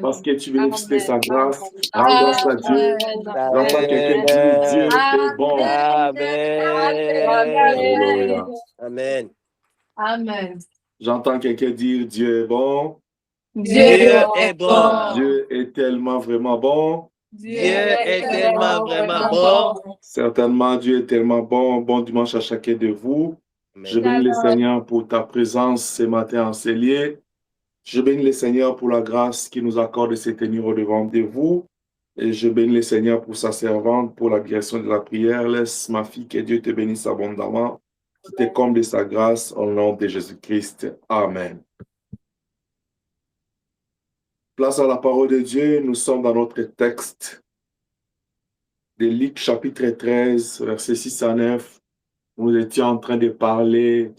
parce que tu bénéficies de sa grâce. Rends Amen. grâce à Dieu. J'entends quelqu'un dire Dieu est bon. Alléluia. Amen. Amen. J'entends quelqu'un dire Dieu est bon. Dieu est bon. Dieu est tellement vraiment bon. Dieu est tellement vraiment bon. Certainement, Dieu est tellement bon. Bon dimanche à chacun de vous. Amen. Je bénis le Seigneur pour ta présence ce matin en ces lieux. Je bénis le Seigneur pour la grâce qu'il nous accorde de se tenir au-devant de vous. Et je bénis le Seigneur pour sa servante, pour la direction de la prière. Laisse ma fille, que Dieu te bénisse abondamment, qui te comble de sa grâce au nom de Jésus-Christ. Amen. Place à la parole de Dieu, nous sommes dans notre texte de Luc chapitre 13, versets 6 à 9. Nous étions en train de parler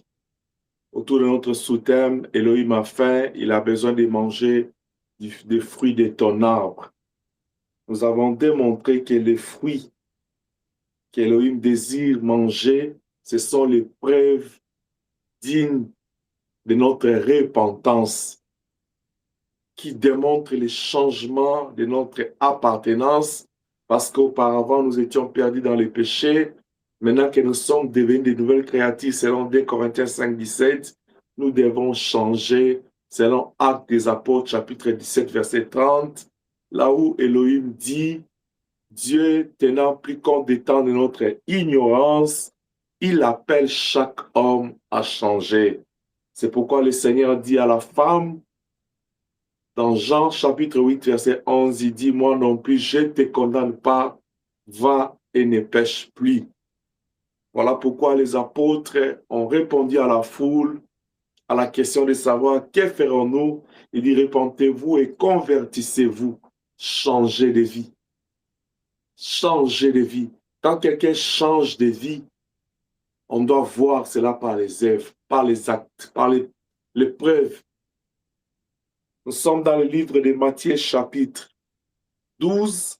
autour de notre sous-thème, Elohim a faim, il a besoin de manger des fruits de ton arbre. Nous avons démontré que les fruits qu'Elohim désire manger, ce sont les preuves dignes de notre repentance, qui démontrent les changements de notre appartenance, parce qu'auparavant nous étions perdus dans les péchés. Maintenant que nous sommes devenus de nouvelles créatures, selon 2 Corinthiens 5, 17, nous devons changer, selon Actes des Apôtres, chapitre 17, verset 30, là où Elohim dit, Dieu tenant plus compte des temps de notre ignorance, il appelle chaque homme à changer. C'est pourquoi le Seigneur dit à la femme, dans Jean chapitre 8, verset 11, il dit, moi non plus, je ne te condamne pas, va et ne pêche plus. Voilà pourquoi les apôtres ont répondu à la foule, à la question de savoir, que ferons-nous? Il dit, repentez-vous et convertissez-vous, changez de vie. Changer de vie. Quand quelqu'un change de vie, on doit voir cela par les œuvres, par les actes, par les preuves. Nous sommes dans le livre de Matthieu chapitre 12,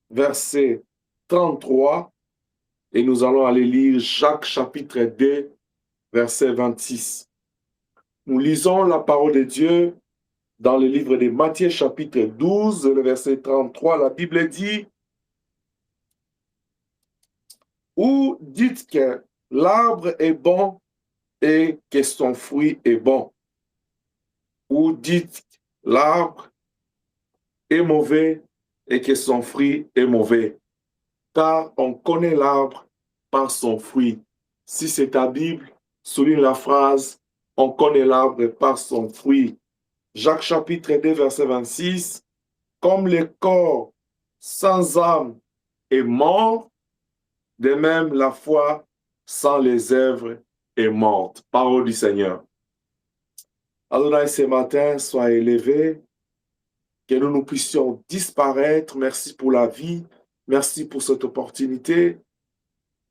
verset 33, et nous allons aller lire Jacques chapitre 2, verset 26. Nous lisons la parole de Dieu dans le livre de Matthieu chapitre 12, le verset 33. La Bible dit, ou dites que l'arbre est bon et que son fruit est bon. Ou dites l'arbre est mauvais et que son fruit est mauvais. Car on connaît l'arbre par son fruit. Si c'est ta Bible, souligne la phrase, on connaît l'arbre par son fruit. Jacques chapitre 2, verset 26, comme le corps sans âme est mort, de même la foi sans les œuvres est morte. Parole du Seigneur. Adonai, ce matin, sois élevé, que nous puissions disparaître. Merci pour la vie, merci pour cette opportunité.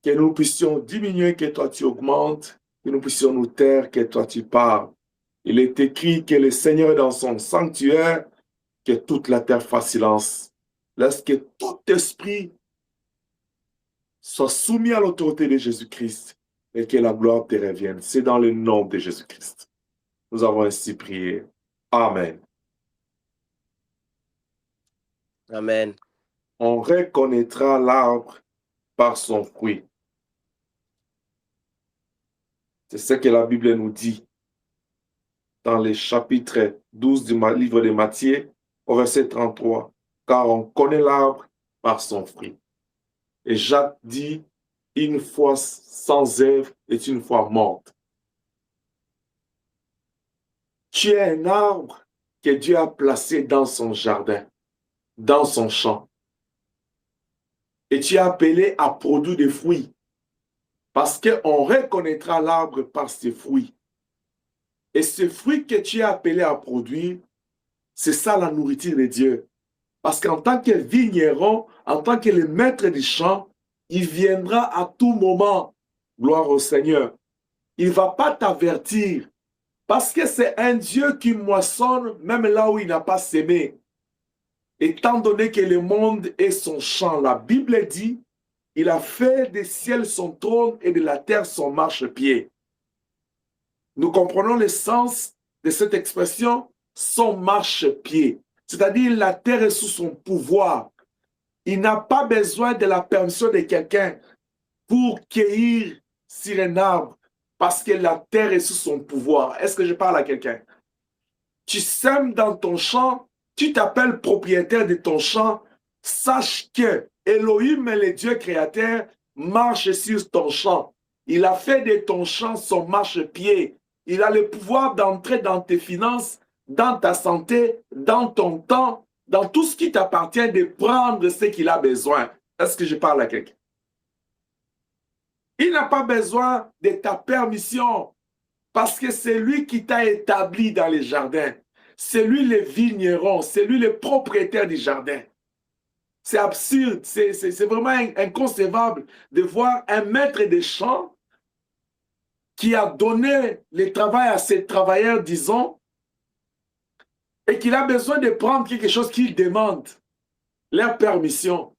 Que nous puissions diminuer, que toi tu augmentes, que nous puissions nous taire, que toi tu parles. Il est écrit que le Seigneur est dans son sanctuaire, que toute la terre fasse silence. Laisse que tout esprit soit soumis à l'autorité de Jésus-Christ et que la gloire te revienne. C'est dans le nom de Jésus-Christ. Nous avons ainsi prié. Amen. Amen. On reconnaîtra l'arbre par son fruit. C'est ce que la Bible nous dit dans le chapitre 12 du livre de Matthieu, au verset 33. Car on connaît l'arbre par son fruit. Et Jacques dit, une foi sans œuvre est une foi morte. Tu es un arbre que Dieu a placé dans son jardin, dans son champ. Et tu es appelé à produire des fruits. Parce qu'on reconnaîtra l'arbre par ses fruits. Et ce fruit que tu es appelé à produire, c'est ça la nourriture de Dieu. Parce qu'en tant que vigneron, en tant que le maître du champ, il viendra à tout moment. Gloire au Seigneur. Il ne va pas t'avertir. Parce que c'est un Dieu qui moissonne même là où il n'a pas sémé. Étant donné que le monde est son champ, la Bible dit, il a fait des ciels son trône et de la terre son marchepied. Nous comprenons le sens de cette expression. son marchepied. C'est-à-dire la terre est sous son pouvoir. Il n'a pas besoin de la permission de quelqu'un pour cueillir sur un arbre parce que la terre est sous son pouvoir. Est-ce que je parle à quelqu'un? Tu sèmes dans ton champ, tu t'appelles propriétaire de ton champ, sache que Elohim, le Dieu créateur, marche sur ton champ. Il a fait de ton champ son marchepied. Il a le pouvoir d'entrer dans tes finances, dans ta santé, dans ton temps, dans tout ce qui t'appartient, de prendre ce qu'il a besoin. Est-ce que je parle à quelqu'un? Il n'a pas besoin de ta permission parce que c'est lui qui t'a établi dans les jardins. C'est lui le vigneron, c'est lui le propriétaire du jardin. C'est absurde, c'est vraiment inconcevable de voir un maître des champs qui a donné le travail à ses travailleurs, disons, et qu'il a besoin de prendre quelque chose qu'il demande, leur permission.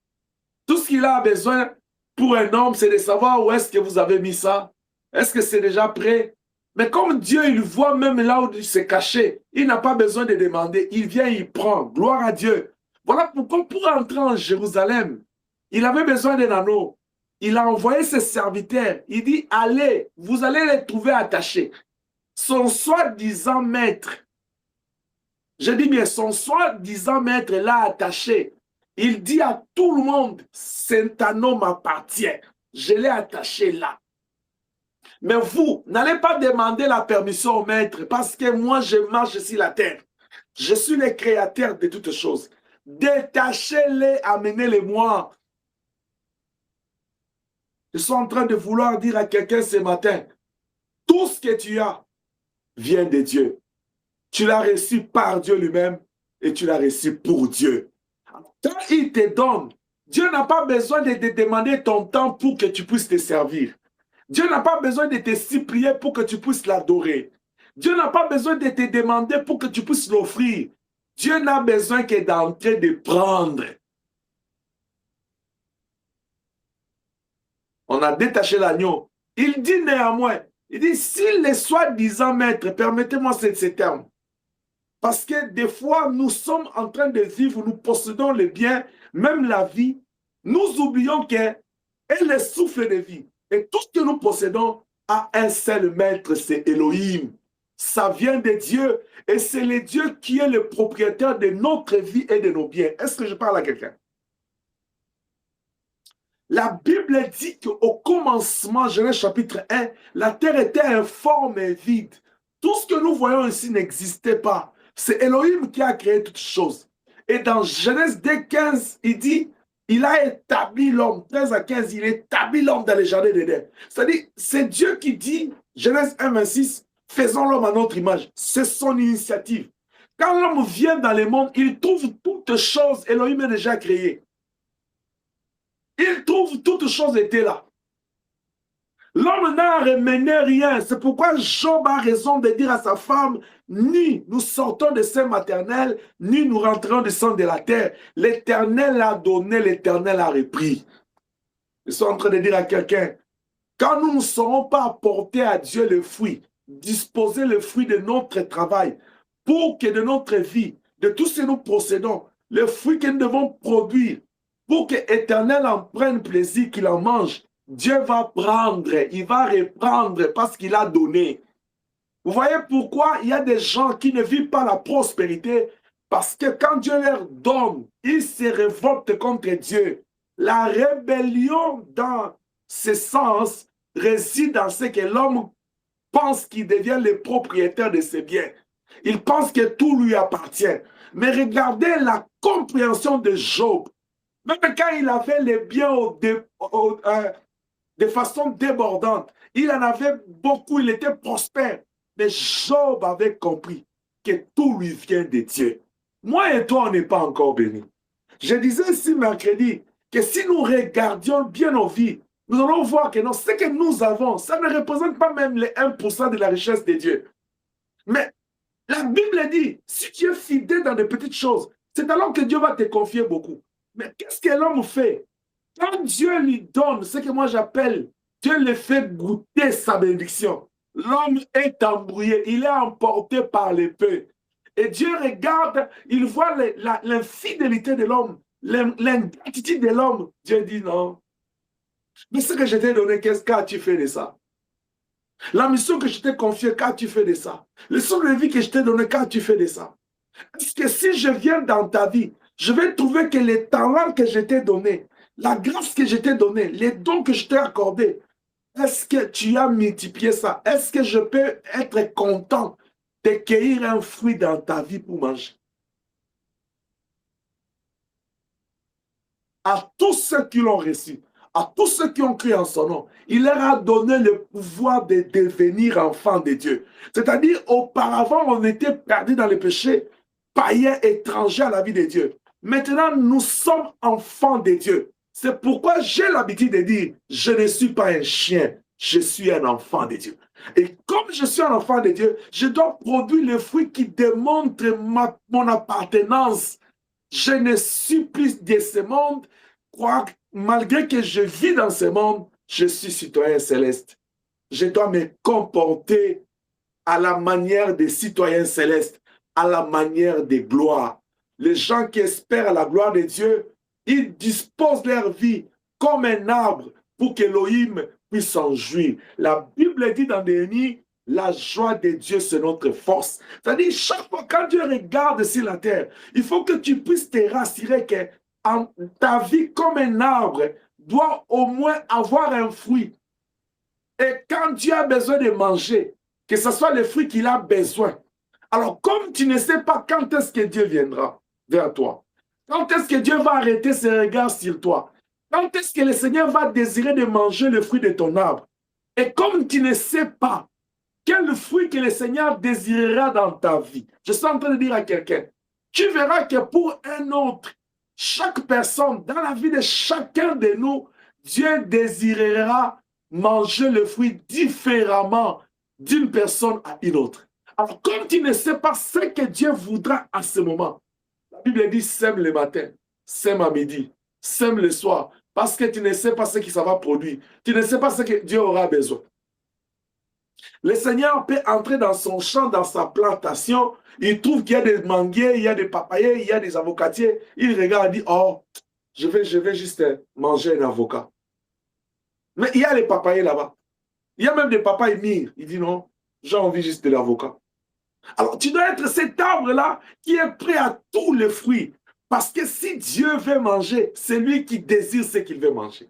Tout ce qu'il a besoin pour un homme, c'est de savoir où est-ce que vous avez mis ça. Est-ce que c'est déjà prêt? Mais comme Dieu, il voit même là où il s'est caché, il n'a pas besoin de demander. Il vient, il prend. Gloire à Dieu. Voilà pourquoi pour entrer en Jérusalem, il avait besoin d'un anneau. Il a envoyé ses serviteurs. Il dit, allez, vous allez les trouver attachés. Son soi-disant maître, je dis bien, son soi-disant maître l'a attaché. Il dit à tout le monde, cet anneau m'appartient. Je l'ai attaché là. Mais vous, n'allez pas demander la permission au maître parce que moi, je marche sur la terre. Je suis le créateur de toutes choses. Détachez-les, amenez-les-moi. Je suis en train de vouloir dire à quelqu'un ce matin, tout ce que tu as vient de Dieu. Tu l'as reçu par Dieu lui-même et tu l'as reçu pour Dieu. Quand il te donne, Dieu n'a pas besoin de te demander ton temps pour que tu puisses te servir. Dieu n'a pas besoin de te supplier pour que tu puisses l'adorer. Dieu n'a pas besoin de te demander pour que tu puisses l'offrir. Dieu n'a besoin que d'entrer, de prendre. On a détaché l'agneau. Il dit néanmoins, il dit, s'il est soi-disant maître, permettez-moi ces termes. Parce que des fois, nous sommes en train de vivre, nous possédons le bien, même la vie. Nous oublions qu'elle est le souffle de vie. Et tout ce que nous possédons a un seul maître, c'est Elohim. Ça vient de Dieu. Et c'est le Dieu qui est le propriétaire de notre vie et de nos biens. Est-ce que je parle à quelqu'un? La Bible dit qu'au commencement, Genèse chapitre 1, la terre était informe et vide. Tout ce que nous voyons ici n'existait pas. C'est Elohim qui a créé toutes choses. Et dans Genèse 2:15, il dit, il a établi l'homme, 13 à 15, il établit l'homme dans les jardins d'Éden. C'est-à-dire, c'est Dieu qui dit, Genèse 1:26, faisons l'homme à notre image. C'est son initiative. Quand l'homme vient dans le monde, il trouve toutes choses, Elohim a déjà créées. Il trouve toutes choses étaient là. L'homme n'a remené rien. C'est pourquoi Job a raison de dire à sa femme, ni nous sortons de sein maternel, ni nous rentrons du sang de la terre. L'Éternel a donné, l'Éternel a repris. Je suis en train de dire à quelqu'un, quand nous ne saurons pas apporter à Dieu le fruit, disposer le fruit de notre travail, pour que de notre vie, de tout ce que nous possédons, le fruit que nous devons produire, pour que l'Éternel en prenne plaisir, qu'il en mange, Dieu va prendre, il va reprendre parce qu'il a donné. Vous voyez pourquoi il y a des gens qui ne vivent pas la prospérité? Parce que quand Dieu leur donne, ils se révoltent contre Dieu. La rébellion dans ce sens réside dans ce que l'homme pense qu'il devient le propriétaire de ses biens. Il pense que tout lui appartient. Mais regardez la compréhension de Job. Même quand il avait les biens de façon débordante, il en avait beaucoup, il était prospère. Mais Job avait compris que tout lui vient de Dieu. Moi et toi, on n'est pas encore bénis. Je disais ici mercredi que si nous regardions bien nos vies, nous allons voir que non, ce que nous avons, ça ne représente pas même les 1% de la richesse de Dieu. Mais la Bible dit, si tu es fidèle dans de petites choses, c'est alors que Dieu va te confier beaucoup. Mais qu'est-ce que l'homme fait? Quand Dieu lui donne ce que moi j'appelle, Dieu le fait goûter sa bénédiction. L'homme est embrouillé, il est emporté par l'épée. Et Dieu regarde, il voit l'infidélité de l'homme, l'ingratitude de l'homme. Dieu dit non. Mais ce que je t'ai donné, qu'as-tu fait de ça? La mission que je t'ai confiée, qu'as-tu fait de ça? Le son de vie que je t'ai donné, qu'as-tu fait de ça? Est-ce que si je viens dans ta vie, je vais trouver que les talents que je t'ai donnés, la grâce que je t'ai donnée, les dons que je t'ai accordés, est-ce que tu as multiplié ça? Est-ce que je peux être content de cueillir un fruit dans ta vie pour manger? À tous ceux qui l'ont reçu, à tous ceux qui ont cru en son nom, il leur a donné le pouvoir de devenir enfants de Dieu. C'est-à-dire, auparavant, on était perdus dans le péché, païens, étrangers à la vie de Dieu. Maintenant, nous sommes enfants de Dieu. C'est pourquoi j'ai l'habitude de dire, je ne suis pas un chien, je suis un enfant de Dieu. Et comme je suis un enfant de Dieu, je dois produire le fruit qui démontre mon appartenance. Je ne suis plus de ce monde, malgré que je vis dans ce monde, je suis citoyen céleste. Je dois me comporter à la manière des citoyens célestes, à la manière des gloires. Les gens qui espèrent la gloire de Dieu, ils disposent leur vie comme un arbre pour qu'Élohim puisse s'en jouir. La Bible dit dans Néhémie, la joie de Dieu, c'est notre force. C'est-à-dire, chaque fois quand Dieu regarde sur la terre, il faut que tu puisses te rassurer que ta vie comme un arbre doit au moins avoir un fruit. Et quand Dieu a besoin de manger, que ce soit le fruit qu'il a besoin. Alors, comme tu ne sais pas quand est-ce que Dieu viendra vers toi, quand est-ce que Dieu va arrêter ses regards sur toi, quand est-ce que le Seigneur va désirer de manger le fruit de ton arbre, et comme tu ne sais pas quel fruit que le Seigneur désirera dans ta vie, je suis en train de dire à quelqu'un, tu verras que pour un autre, chaque personne, dans la vie de chacun de nous, Dieu désirera manger le fruit différemment d'une personne à une autre. Alors, comme tu ne sais pas ce que Dieu voudra à ce moment, la Bible dit sème le matin, sème à midi, sème le soir, parce que tu ne sais pas ce que ça va produire. Tu ne sais pas ce que Dieu aura besoin. Le Seigneur peut entrer dans son champ, dans sa plantation, il trouve qu'il y a des manguiers, il y a des papayers, il y a des avocatiers. Il regarde et dit, oh, je vais juste manger un avocat. Mais il y a les papayers là-bas. Il y a même des papayes mûrs. Il dit non, j'ai envie juste de l'avocat. Alors tu dois être cet arbre-là qui est prêt à tous les fruits. Parce que si Dieu veut manger, c'est lui qui désire ce qu'il veut manger.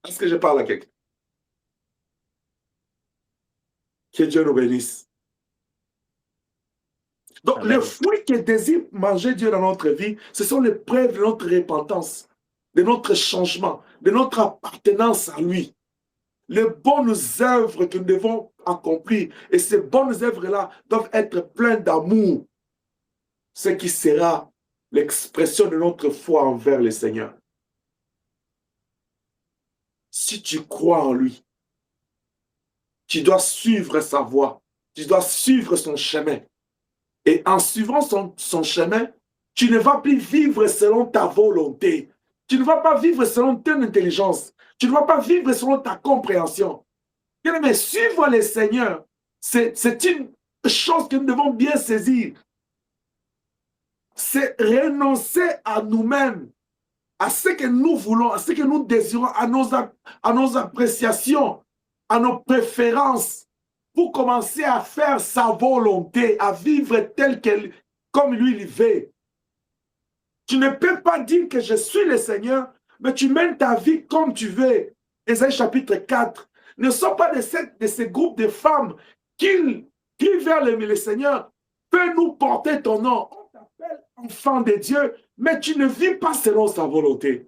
Est-ce que je parle à quelqu'un? Que Dieu nous bénisse. Donc, Amen. les fruits que désire manger Dieu dans notre vie, ce sont les preuves de notre repentance, de notre changement, de notre appartenance à lui. Les bonnes œuvres que nous devons accomplir, et ces bonnes œuvres-là doivent être pleines d'amour, ce qui sera l'expression de notre foi envers le Seigneur. Si tu crois en lui, tu dois suivre sa voie, tu dois suivre son chemin. Et en suivant son chemin, tu ne vas plus vivre selon ta volonté. Tu ne vas pas vivre selon ton intelligence. Tu ne vas pas vivre selon ta compréhension. Mais suivre le Seigneur, c'est une chose que nous devons bien saisir. C'est renoncer à nous-mêmes, à ce que nous voulons, à ce que nous désirons, à nos appréciations, à nos préférences, pour commencer à faire sa volonté, à vivre tel qu'elle, comme lui il veut. Tu ne peux pas dire que je suis le Seigneur, mais tu mènes ta vie comme tu veux. Ésaïe chapitre 4. Ne sont pas de ces groupes de femmes qui crient vers le Seigneur. Fais-nous porter ton nom. On t'appelle enfant de Dieu, mais tu ne vis pas selon sa volonté.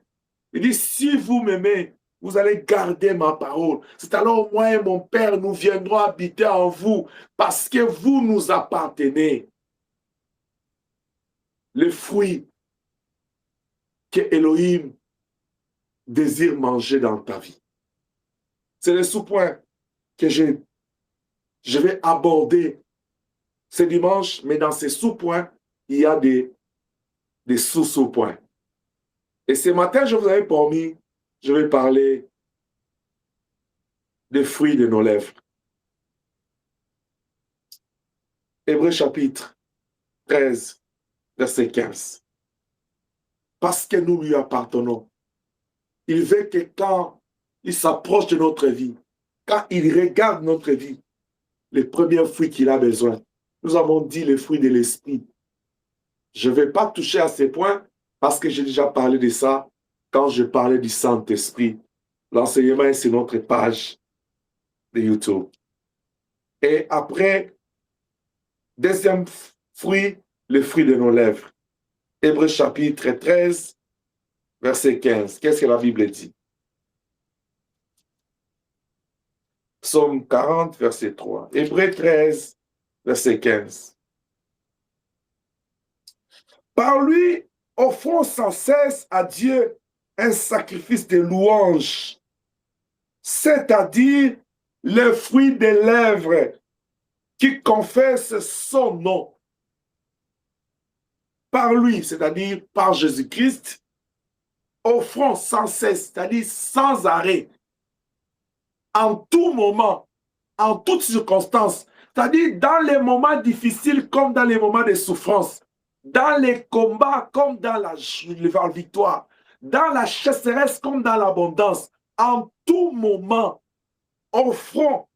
Il dit, si vous m'aimez, vous allez garder ma parole. C'est alors moi et mon Père, nous viendrons habiter en vous parce que vous nous appartenez. Le fruit que Elohim désire manger dans ta vie. C'est le sous-point que je vais aborder ce dimanche, mais dans ces sous-points, il y a des sous-sous-points. Et ce matin, je vous avais promis, je vais parler des fruits de nos lèvres. Hébreux chapitre 13, verset 15. Parce que nous lui appartenons. Il veut que quand il s'approche de notre vie, quand il regarde notre vie, les premiers fruits qu'il a besoin. Nous avons dit les fruits de l'esprit. Je ne vais pas toucher à ces points parce que j'ai déjà parlé de ça quand je parlais du Saint-Esprit. L'enseignement est sur notre page de YouTube. Et après, deuxième fruit, le fruit de nos lèvres. Hébreux chapitre 13, verset 15. Qu'est-ce que la Bible dit? Psaume 40, verset 3. Hébreux 13, verset 15. Par lui, offrons sans cesse à Dieu un sacrifice de louange, c'est-à-dire le fruit des lèvres qui confesse son nom. Par lui, c'est-à-dire par Jésus-Christ, offrons sans cesse, c'est-à-dire sans arrêt, en tout moment, en toutes circonstances, c'est-à-dire dans les moments difficiles comme dans les moments de souffrance, dans les combats comme dans la victoire, dans la chasseresse comme dans l'abondance, en tout moment, offrons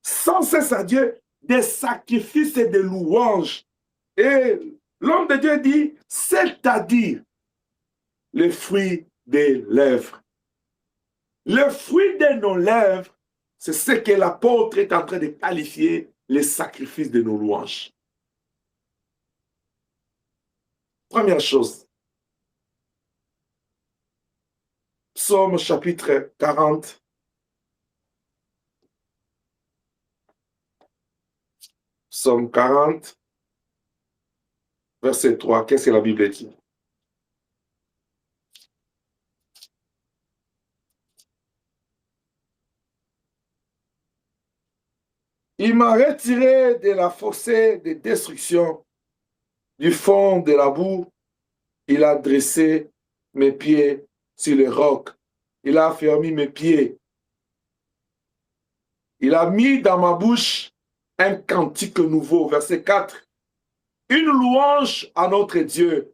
sans cesse à Dieu des sacrifices et des louanges. Et l'homme de Dieu dit, c'est-à-dire le fruit des lèvres. Le fruit de nos lèvres, c'est ce que l'apôtre est en train de qualifier les sacrifices de nos louanges. Première chose, Psaume chapitre 40. Psaume 40, verset 3. Qu'est-ce que la Bible dit? Il m'a retiré de la fossée de destruction, du fond de la boue. Il a dressé mes pieds sur le roc. Il a affermi mes pieds. Il a mis dans ma bouche un cantique nouveau. Verset 4. Une louange à notre Dieu.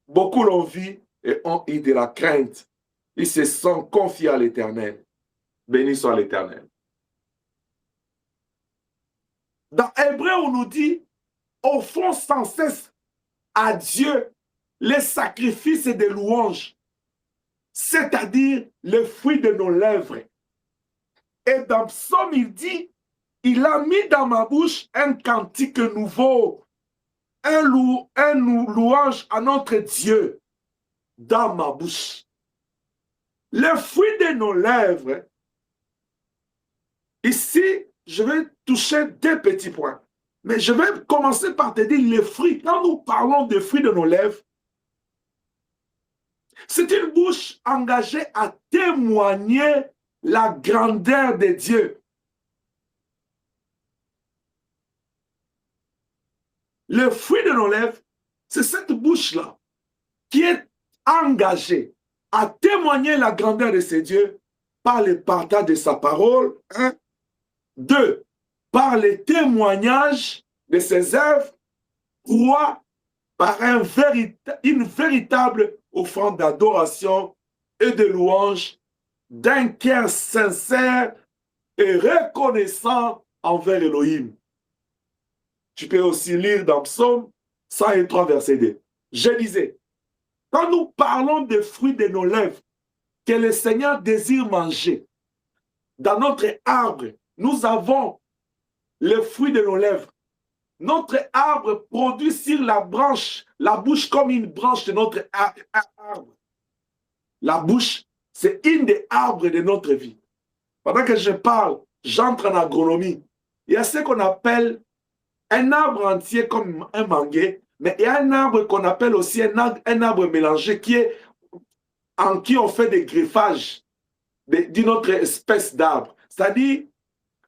Beaucoup l'ont vu et ont eu de la crainte. Ils se sont confiés à l'Éternel. Béni soit l'Éternel. Dans Hébreu, on nous dit, offrons sans cesse à Dieu les sacrifices et des louanges, c'est-à-dire le fruit de nos lèvres. Et dans Psaume, il dit, il a mis dans ma bouche un cantique nouveau, un louange à notre Dieu dans ma bouche. Le fruit de nos lèvres, ici, je vais toucher deux petits points. Mais je vais commencer par te dire les fruits. Quand nous parlons des fruits de nos lèvres, c'est une bouche engagée à témoigner la grandeur de Dieu. Le fruit de nos lèvres, c'est cette bouche-là qui est engagée à témoigner la grandeur de ce Dieu par le partage de sa parole. 1. 2. Par le témoignage de ses œuvres. 3. Par une véritable offrande d'adoration et de louange d'un cœur sincère et reconnaissant envers Elohim. Tu peux aussi lire dans Psaume 103, verset 2. Je disais, quand nous parlons des fruits de nos lèvres, que le Seigneur désire manger, dans notre arbre, nous avons le fruit de nos lèvres. Notre arbre produit sur la branche, la bouche comme une branche de notre arbre. La bouche, c'est une des arbres de notre vie. Pendant que je parle, j'entre en agronomie. Il y a ce qu'on appelle un arbre entier comme un manguier, mais il y a un arbre qu'on appelle aussi un arbre mélangé en qui on fait des greffages d'une autre espèce d'arbre. C'est-à-dire,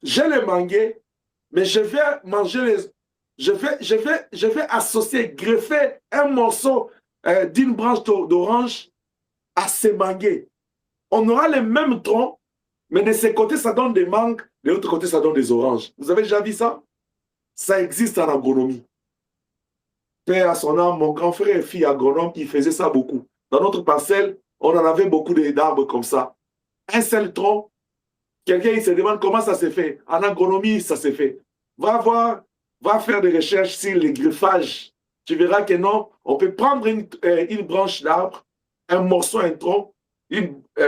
j'ai le manguier, mais je vais manger je vais associer, greffer un morceau d'une branche d'orange à ce manguier. On aura les mêmes troncs, mais de ce côté, ça donne des mangues, de l'autre côté, ça donne des oranges. Vous avez déjà vu ça? Ça existe en agronomie. Père à son âme, mon grand frère et fille agronome, il faisait ça beaucoup. Dans notre parcelle, on en avait beaucoup d'arbres comme ça. Un seul tronc, quelqu'un il se demande comment ça s'est fait. En agronomie, ça s'est fait. Va voir, va faire des recherches sur les greffages. Tu verras que non, on peut prendre une branche d'arbre, un morceau, un tronc,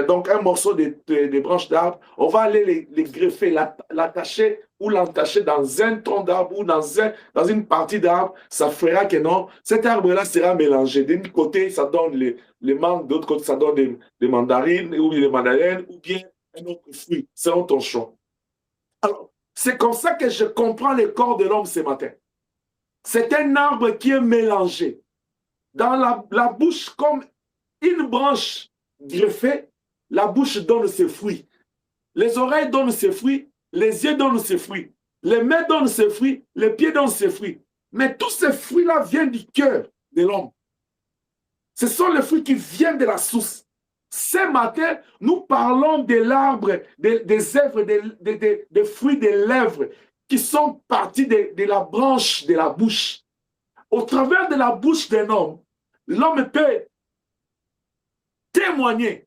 donc un morceau de branche d'arbre, on va aller les greffer, l'attacher ou l'entacher dans un tronc d'arbre ou dans une partie d'arbre, ça fera que non, cet arbre-là sera mélangé. D'un côté, ça donne les mangues, de l'autre côté, ça donne des mandarines ou des mandarines ou bien un autre fruit, selon ton choix. Alors, c'est comme ça que je comprends le corps de l'homme ce matin. C'est un arbre qui est mélangé. Dans la bouche, comme une branche greffée, la bouche donne ses fruits. Les oreilles donnent ses fruits, les yeux donnent ses fruits, les mains donnent ses fruits, les pieds donnent ses fruits. Mais tous ces fruits-là viennent du cœur de l'homme. Ce sont les fruits qui viennent de la source. Ce matin, nous parlons de l'arbre, des œuvres, des fruits des lèvres qui sont partis de la branche de la bouche. Au travers de la bouche d'un homme, l'homme peut témoigner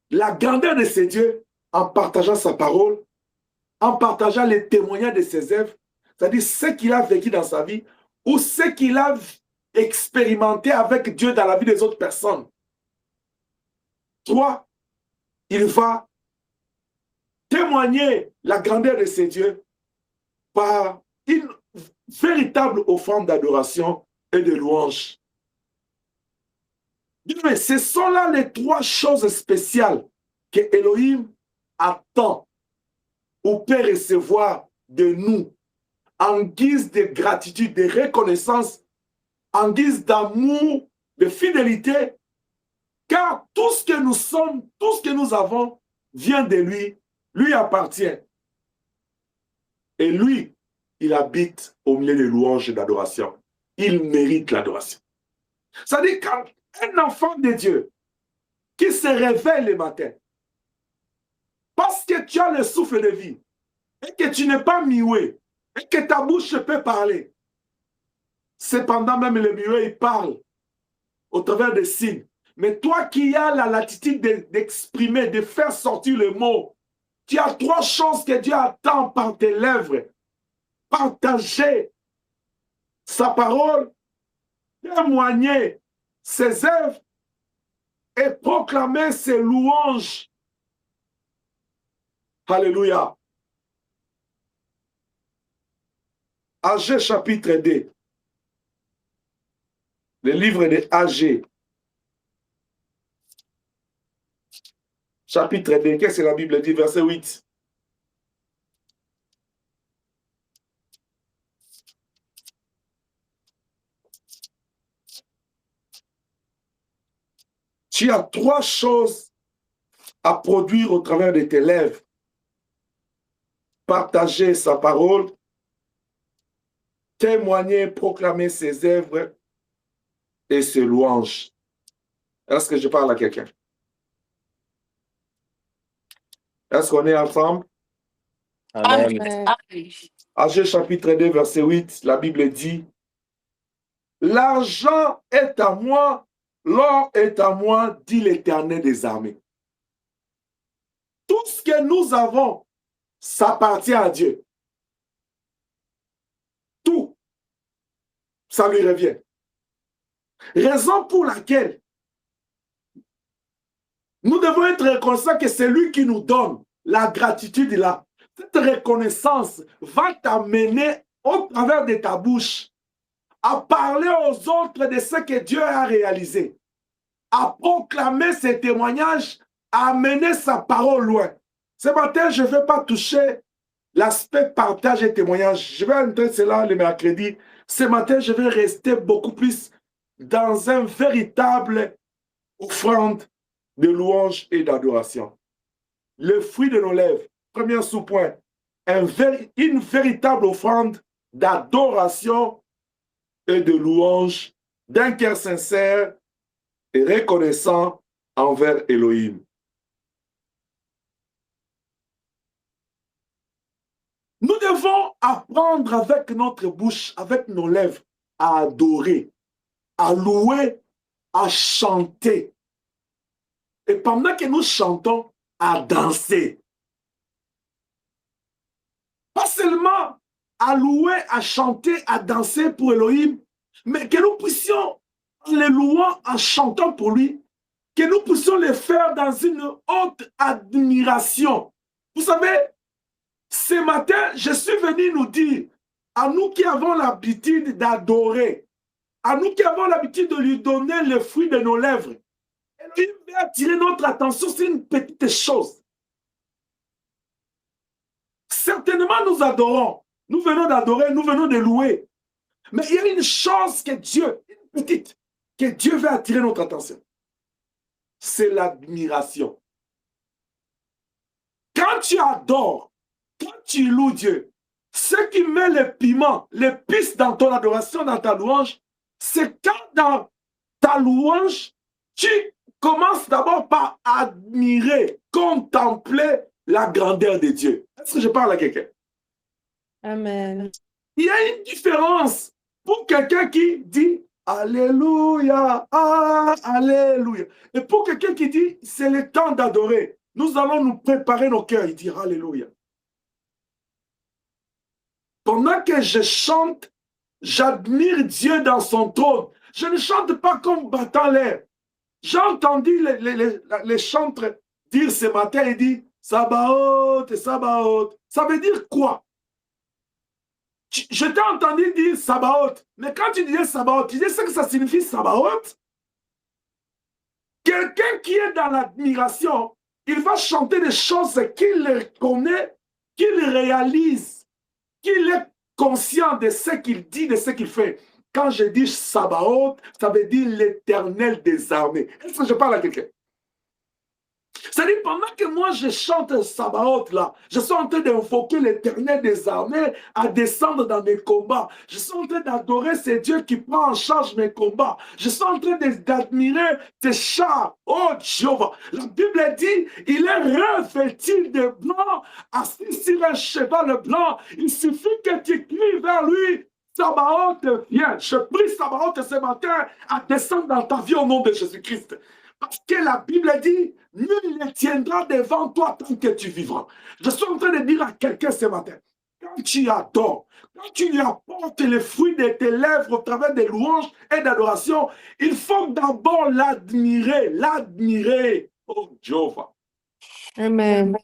la grandeur de ses dieux en partageant sa parole, en partageant les témoignages de ses œuvres, c'est-à-dire ce qu'il a vécu dans sa vie ou ce qu'il a expérimenté avec Dieu dans la vie des autres personnes. 3, il va témoigner la grandeur de ses dieux par une véritable offrande d'adoration et de louange. Mais ce sont là les 3 choses spéciales que Elohim attend ou peut recevoir de nous en guise de gratitude, de reconnaissance, en guise d'amour, de fidélité, car tout ce que nous sommes, tout ce que nous avons vient de lui, lui appartient. Et lui, il habite au milieu des louanges et d'adoration. Il mérite l'adoration. C'est-à-dire qu'un enfant de Dieu qui se réveille le matin, parce que tu as le souffle de vie, et que tu n'es pas muet, et que ta bouche peut parler, cependant même le muet, il parle au travers des signes. Mais toi qui as la latitude d'exprimer, de faire sortir le mot, tu as 3 choses que Dieu attend par tes lèvres. Partager sa parole, témoigner ses œuvres et proclamer ses louanges. Alléluia. Agé chapitre 2. Le livre de Agé. Chapitre 2. Qu'est-ce que la Bible dit? Verset 8. Tu as 3 choses à produire au travers de tes lèvres. Partager sa parole, témoigner, proclamer ses œuvres et ses louanges. Est-ce que je parle à quelqu'un? Est-ce qu'on est ensemble? Amen. Agé chapitre 2, verset 8, la Bible dit, « L'argent est à moi, l'or est à moi, dit l'Éternel des armées. » Tout ce que nous avons, ça appartient à Dieu. Tout, ça lui revient. Raison pour laquelle nous devons être reconnaissants que c'est lui qui nous donne la gratitude là. Cette reconnaissance va t'amener au travers de ta bouche à parler aux autres de ce que Dieu a réalisé, à proclamer ses témoignages, à amener sa parole loin. Ce matin, je ne vais pas toucher l'aspect partage et témoignage. Je vais entrer cela le mercredi. Ce matin, je vais rester beaucoup plus dans un véritable offrande de louange et d'adoration. Le fruit de nos lèvres, premier sous-point, une véritable offrande d'adoration et de louange d'un cœur sincère et reconnaissant envers Elohim. Nous devons apprendre avec notre bouche, avec nos lèvres, à adorer, à louer, à chanter. Et pendant que nous chantons, à danser. Pas seulement à louer, à chanter, à danser pour Elohim, mais que nous puissions, en les louant, en chantant pour lui, que nous puissions les faire dans une haute admiration. Vous savez, ce matin, je suis venu nous dire, à nous qui avons l'habitude d'adorer, à nous qui avons l'habitude de lui donner le fruit de nos lèvres, Elohim veut attirer notre attention sur une petite chose. Certainement, nous adorons. Nous venons d'adorer, nous venons de louer. Mais il y a une chose que Dieu, une petite, que Dieu veut attirer notre attention. C'est l'admiration. Quand tu adores, quand tu loues Dieu, ce qui met le piment, l'épice dans ton adoration, dans ta louange, c'est quand dans ta louange, tu commences d'abord par admirer, contempler la grandeur de Dieu. Est-ce que je parle à quelqu'un? Amen. Il y a une différence pour quelqu'un qui dit Alléluia, ah, Alléluia. Et pour quelqu'un qui dit c'est le temps d'adorer, nous allons nous préparer nos cœurs et dire Alléluia. Pendant que je chante, j'admire Dieu dans son trône. Je ne chante pas comme battant l'air. J'ai entendu les chantres dire ce matin, il dit Sabaoth, Sabaoth. Ça veut dire quoi? Je t'ai entendu dire Sabaoth, mais quand tu disais Sabaoth, tu disais ce que ça signifie Sabaoth? Quelqu'un qui est dans l'admiration, il va chanter des choses qu'il connaît, qu'il réalise, qu'il est conscient de ce qu'il dit, de ce qu'il fait. Quand je dis Sabaoth, ça veut dire l'Éternel des armées. Est-ce que je parle à quelqu'un? C'est-à-dire, pendant que moi je chante Sabaoth là, je suis en train d'invoquer l'Éternel des armées à descendre dans mes combats. Je suis en train d'adorer ce Dieu qui prend en charge mes combats. Je suis en train d'admirer tes chars. Oh Jéhovah, la Bible dit, il est revêtu de blanc, assis sur un cheval blanc. Il suffit que tu cries vers lui. Sabaoth vient. Je prie Sabaoth ce matin à descendre dans ta vie au nom de Jésus-Christ. Parce que la Bible dit, nul ne tiendra devant toi tant que tu vivras. Je suis en train de dire à quelqu'un ce matin, quand tu adores, quand tu lui apportes les fruits de tes lèvres au travers des louanges et d'adoration, il faut d'abord l'admirer, l'admirer. Oh Jéhovah. Amen.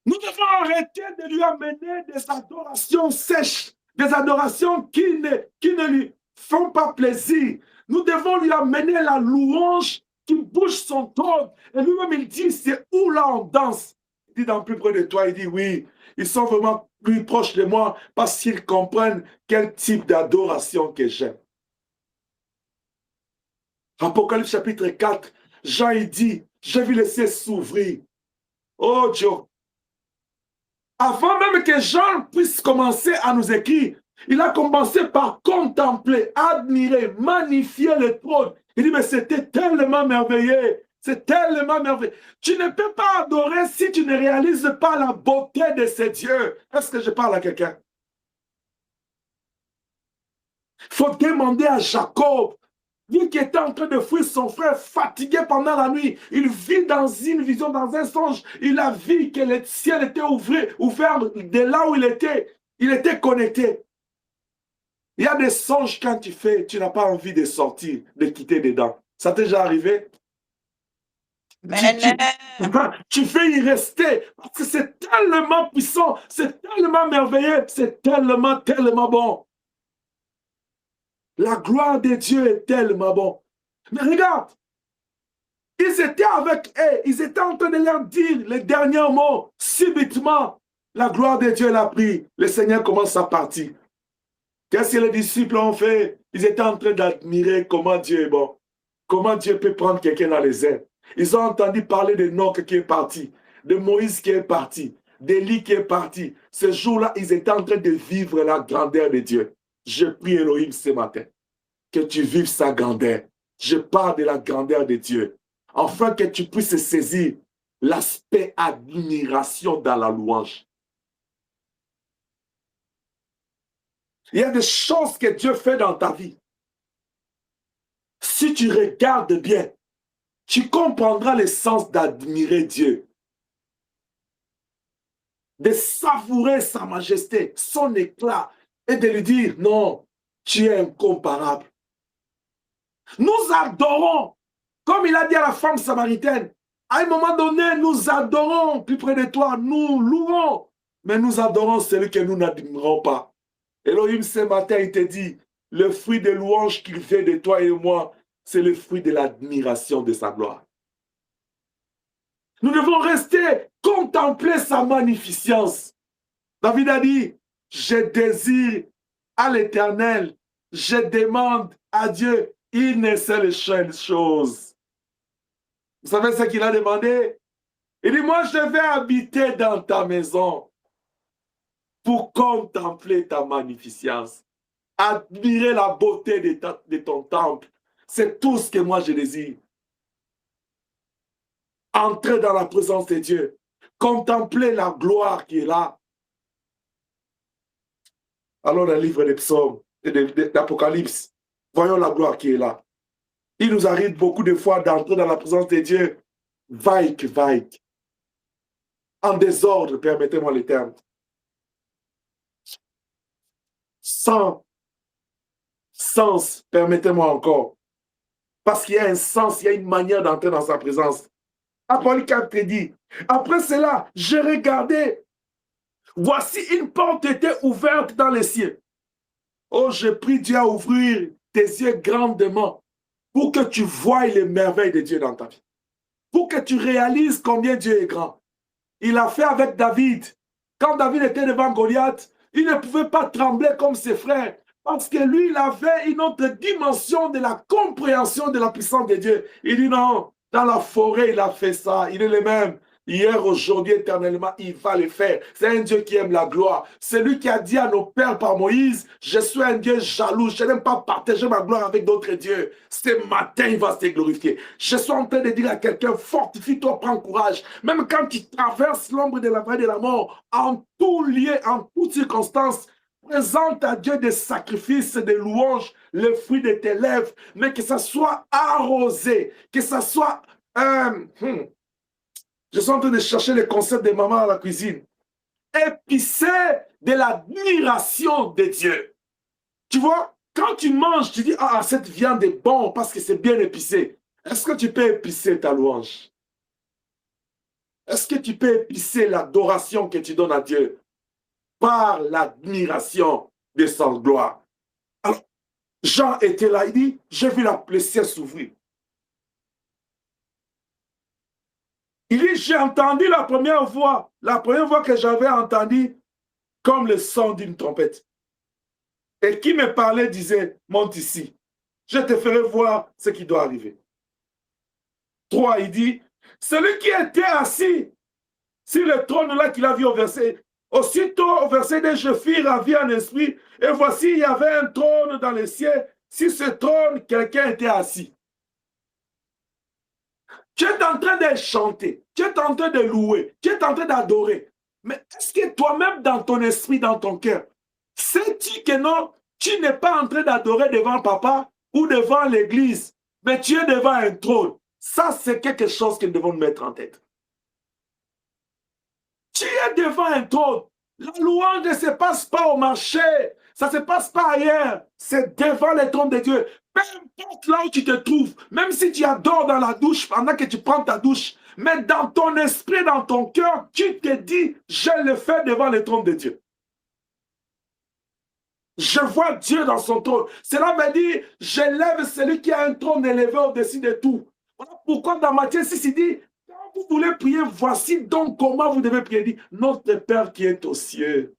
Nous devons arrêter de lui amener des adorations sèches, des adorations qui ne lui font pas plaisir. Nous devons lui amener la louange qui bouge son trône. Et lui-même, il dit, c'est où là on danse? Il dit, dans plus près de toi, il dit, oui, ils sont vraiment plus proches de moi parce qu'ils comprennent quel type d'adoration que j'ai. Apocalypse chapitre 4, Jean, il dit, je vais laisser s'ouvrir. Oh Dieu. Avant même que Jean puisse commencer à nous écrire, il a commencé par contempler, admirer, magnifier le trône. Il dit, mais c'était tellement merveilleux. C'est tellement merveilleux. Tu ne peux pas adorer si tu ne réalises pas la beauté de ces dieux. Est-ce que je parle à quelqu'un? Il faut demander à Jacob, lui qui était en train de fuir son frère, fatigué pendant la nuit. Il vit dans une vision, dans un songe. Il a vu que le ciel était ouvert de là où il était connecté. Il y a des songes quand tu fais, tu n'as pas envie de sortir, de quitter dedans. Ça t'est déjà arrivé? Tu fais y rester parce que c'est tellement puissant, c'est tellement merveilleux, c'est tellement, tellement bon. La gloire de Dieu est tellement bon. Mais regarde, ils étaient avec eux, ils étaient en train de leur dire les derniers mots. Subitement, la gloire de Dieu l'a pris. Le Seigneur commence à partir. Qu'est-ce que les disciples ont fait? Ils étaient en train d'admirer comment Dieu est bon. Comment Dieu peut prendre quelqu'un dans les airs. Ils ont entendu parler de Noc qui est parti, de Moïse qui est parti, d'Élie qui est parti. Ce jour-là, ils étaient en train de vivre la grandeur de Dieu. Je prie Elohim ce matin, que tu vives sa grandeur. Je parle de la grandeur de Dieu. Afin que tu puisses saisir l'aspect admiration dans la louange. Il y a des choses que Dieu fait dans ta vie. Si tu regardes bien, tu comprendras le sens d'admirer Dieu, de savourer sa majesté, son éclat, et de lui dire, non, tu es incomparable. Nous adorons, comme il a dit à la femme samaritaine, à un moment donné, nous adorons plus près de toi, nous louons, mais nous adorons celui que nous n'admirons pas. Elohim, ce matin, il te dit, le fruit de louange qu'il fait de toi et de moi, c'est le fruit de l'admiration de sa gloire. Nous devons rester, contempler sa magnificence. David a dit, je désire à l'Éternel, je demande à Dieu une seule chose. Vous savez ce qu'il a demandé? Il dit, moi je vais habiter dans ta maison pour contempler ta magnificence, admirer la beauté de ton temple. C'est tout ce que moi je désire. Entrer dans la présence de Dieu, contempler la gloire qui est là. Alors dans le livre des psaumes et d'Apocalypse, voyons la gloire qui est là. Il nous arrive beaucoup de fois d'entrer dans la présence de Dieu, vaïque, en désordre, permettez-moi le terme, sans sens, permettez-moi encore, parce qu'il y a un sens, il y a une manière d'entrer dans sa présence. Apocalypse 4 dit, après cela, j'ai regardé, voici une porte était ouverte dans les cieux. Oh, je prie Dieu à ouvrir tes yeux grandement pour que tu voies les merveilles de Dieu dans ta vie. Pour que tu réalises combien Dieu est grand. Il a fait avec David. Quand David était devant Goliath, il ne pouvait pas trembler comme ses frères. Parce que lui, il avait une autre dimension de la compréhension de la puissance de Dieu. Il dit non, dans la forêt, il a fait ça. Il est le même. Hier, aujourd'hui, éternellement, il va le faire. C'est un Dieu qui aime la gloire. C'est lui qui a dit à nos pères par Moïse, je suis un Dieu jaloux. Je n'aime pas partager ma gloire avec d'autres dieux. Ce matin, il va se glorifier. Je suis en train de dire à quelqu'un, fortifie-toi, prends courage. Même quand tu traverses l'ombre de la vallée de la mort, en tout lieu, en toute circonstance, présente à Dieu des sacrifices, des louanges, le fruit de tes lèvres, mais que ça soit arrosé, que ça soit... Je suis en train de chercher le concept de maman à la cuisine. Épicé de l'admiration de Dieu. Tu vois, quand tu manges, tu dis, ah, cette viande est bonne parce que c'est bien épicé. Est-ce que tu peux épicer ta louange? Est-ce que tu peux épicer l'adoration que tu donnes à Dieu par l'admiration de son gloire? Alors, Jean était là, il dit, j'ai vu le ciel s'ouvrir. Il dit, j'ai entendu la première voix que j'avais entendue comme le son d'une trompette. Et qui me parlait disait, monte ici, je te ferai voir ce qui doit arriver. 3, il dit, celui qui était assis sur le trône là qu'il a vu au verset, aussitôt au verset 2, je fus ravi en esprit, et voici, il y avait un trône dans le ciel, sur ce trône, quelqu'un était assis. Tu es en train de chanter, tu es en train de louer, tu es en train d'adorer. Mais est-ce que toi-même, dans ton esprit, dans ton cœur, sais-tu que non, tu n'es pas en train d'adorer devant papa ou devant l'église, mais tu es devant un trône. Ça, c'est quelque chose que nous devons mettre en tête. Tu es devant un trône. La louange ne se passe pas au marché, ça ne se passe pas ailleurs, c'est devant le trône de Dieu. Peu importe là où tu te trouves, même si tu adores dans la douche pendant que tu prends ta douche, mais dans ton esprit, dans ton cœur, tu te dis, je le fais devant le trône de Dieu. Je vois Dieu dans son trône. Cela veut dire, j'élève celui qui a un trône élevé au-dessus de tout. Voilà pourquoi dans Matthieu 6, il dit, quand vous voulez prier, voici donc comment vous devez prier. Il dit, notre Père qui est aux cieux,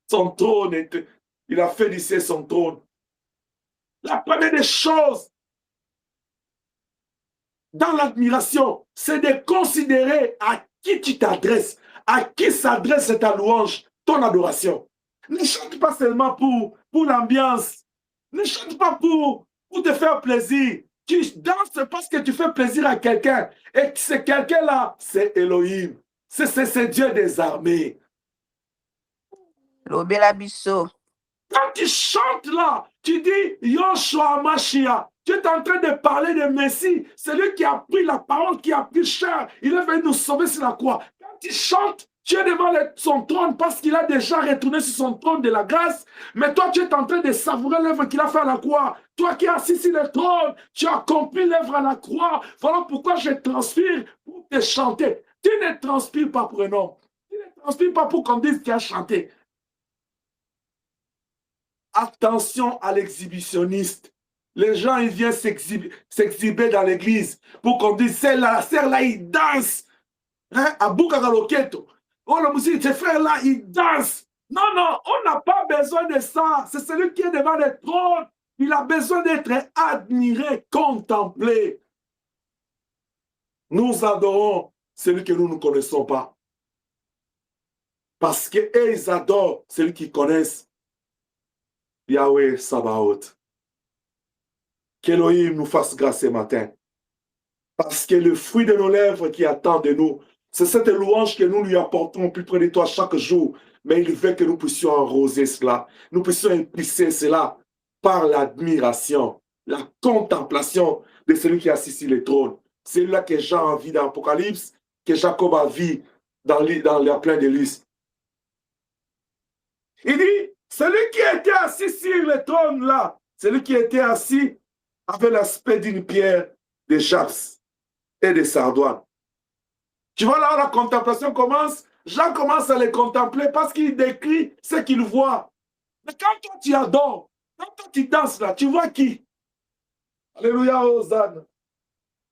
son trône, il a fait du ciel son trône. La première des choses dans l'admiration, c'est de considérer à qui tu t'adresses, à qui s'adresse ta louange, ton adoration. Ne chante pas seulement pour l'ambiance, ne chante pas pour te faire plaisir. Tu danses parce que tu fais plaisir à quelqu'un. Et ce quelqu'un-là, c'est Elohim. C'est Dieu des armées. Lobela biso. Quand tu chantes là, tu dis Yoshua Mashiach. Tu es en train de parler de Messie. C'est lui qui a pris la parole, qui a pris chair. Il est venu nous sauver sur la croix. Quand tu chantes, tu es devant son trône parce qu'il a déjà retourné sur son trône de la grâce. Mais toi, tu es en train de savourer l'œuvre qu'il a fait à la croix. Toi qui es assis sur le trône, tu as accompli l'œuvre à la croix. Voilà pourquoi je transpire pour te chanter. Tu ne transpires pas pour un homme. Tu ne transpires pas pour qu'on dise qu'il a chanté. Attention à l'exhibitionniste. Les gens, ils viennent s'exhiber dans l'église pour qu'on dise, celle-là, il danse. Hein? À Bukagaloketo. Oh, le musique, ces frères-là, ils dansent. Non, non, on n'a pas besoin de ça. C'est celui qui est devant le trône. Il a besoin d'être admiré, contemplé. Nous adorons celui que nous ne connaissons pas. Parce qu'eux, ils adorent celui qu'ils connaissent. Yahweh Sabaoth. Qu'Elohim nous fasse grâce ce matin. Parce que le fruit de nos lèvres qui attend de nous, c'est cette louange que nous lui apportons plus près de toi chaque jour. Mais il veut que nous puissions arroser cela. Nous puissions épicer cela par l'admiration, la contemplation de celui qui est assis sur le trône. C'est là que Jean a vu dans l'Apocalypse, que Jacob a vu dans la plaine de Lys. Il dit, celui qui était assis sur le trône là, celui qui était assis avait l'aspect d'une pierre de jaspis et de sardoine. Tu vois là où la contemplation commence? Jean commence à les contempler parce qu'il décrit ce qu'il voit. Mais quand toi tu adores, quand toi tu danses là, tu vois qui? Alléluia, Hosanna.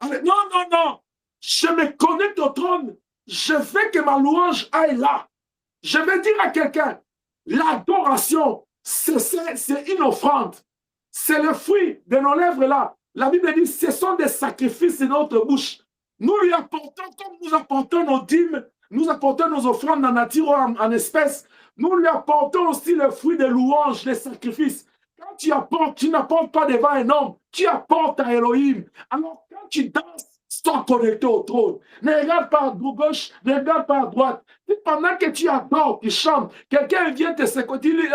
Non, non, non. Je me connecte au trône. Je veux que ma louange aille là. Je vais dire à quelqu'un, l'adoration, c'est une offrande. C'est le fruit de nos lèvres là. La Bible dit, ce sont des sacrifices de notre bouche. Nous lui apportons, comme nous apportons nos dîmes, nous apportons nos offrandes en nature ou en espèces, nous lui apportons aussi le fruit des louanges, des sacrifices. Quand tu apportes, tu n'apportes pas devant un homme, tu apportes à Elohim. Alors quand tu danses, sois connecté au trône. Ne regarde pas à gauche, ne regarde pas à droite. Et pendant que tu adores, tu chantes, quelqu'un vient te secouer, il dit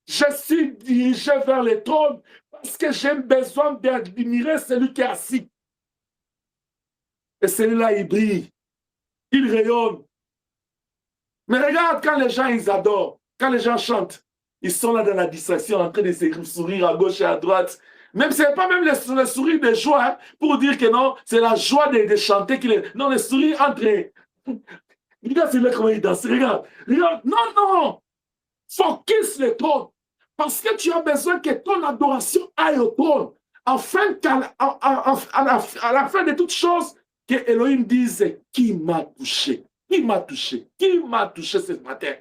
je suis dirigé vers le trône parce que j'ai besoin d'admirer celui qui est assis. Et celui-là, il brille, il rayonne. Mais regarde quand les gens, ils adorent, quand les gens chantent, ils sont là dans la distraction, en train de se sourire à gauche et à droite. Même ce n'est pas même le sourire de joie, hein, pour dire que non, c'est la joie de chanter. Non, le sourire entre... Regarde celui-là comment il danse, regarde. Non, non, focus le trône. Parce que tu as besoin que ton adoration aille au trône. Afin qu'à la fin de toutes choses, que Elohim dise qui m'a touché, qui m'a touché, qui m'a touché ce matin.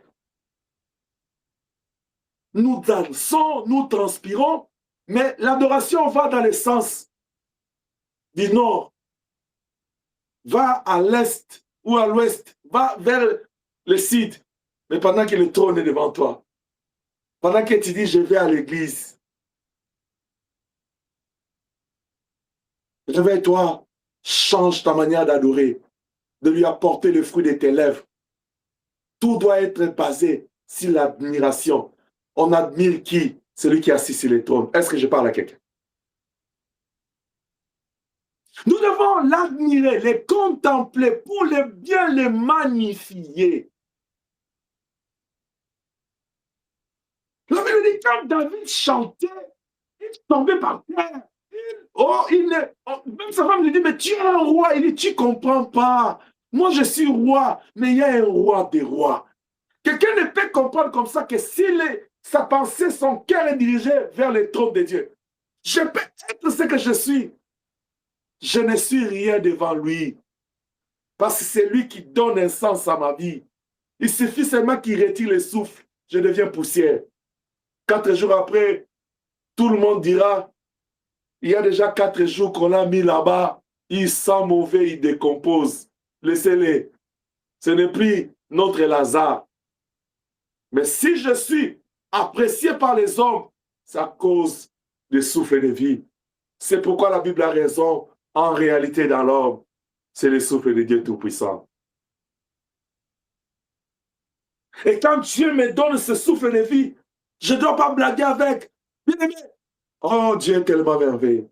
Nous dansons, nous transpirons, mais l'adoration va dans le sens du nord, va à l'est ou à l'ouest, va vers le sud, mais pendant que le trône est devant toi. Pendant que tu dis, je vais à l'église. Réveille-toi, change ta manière d'adorer, de lui apporter le fruit de tes lèvres. Tout doit être basé sur l'admiration. On admire qui? Celui qui est assis sur le trône. Est-ce que je parle à quelqu'un? Nous devons l'admirer, le contempler pour bien le magnifier. La Bible dit, quand David chantait, il tombait par terre. Même sa femme lui dit, mais tu es un roi. Il dit, tu ne comprends pas. Moi, je suis roi, mais il y a un roi des rois. Quelqu'un ne peut comprendre comme ça que si sa pensée, son cœur est dirigé vers le trône de Dieu. Je peux être ce que je suis. Je ne suis rien devant lui. Parce que c'est lui qui donne un sens à ma vie. Il suffit seulement qu'il retire le souffle. Je deviens poussière. 4 jours après, tout le monde dira, il y a déjà 4 jours qu'on l'a mis là-bas, il sent mauvais, il décompose. Laissez-les. Ce n'est plus notre Lazare. Mais si je suis apprécié par les hommes, c'est à cause du souffle de vie. C'est pourquoi la Bible a raison. En réalité, dans l'homme, c'est le souffle de Dieu Tout-Puissant. Et quand Dieu me donne ce souffle de vie, je ne dois pas blaguer avec. Bien-aimé, oh, Dieu est tellement merveilleux.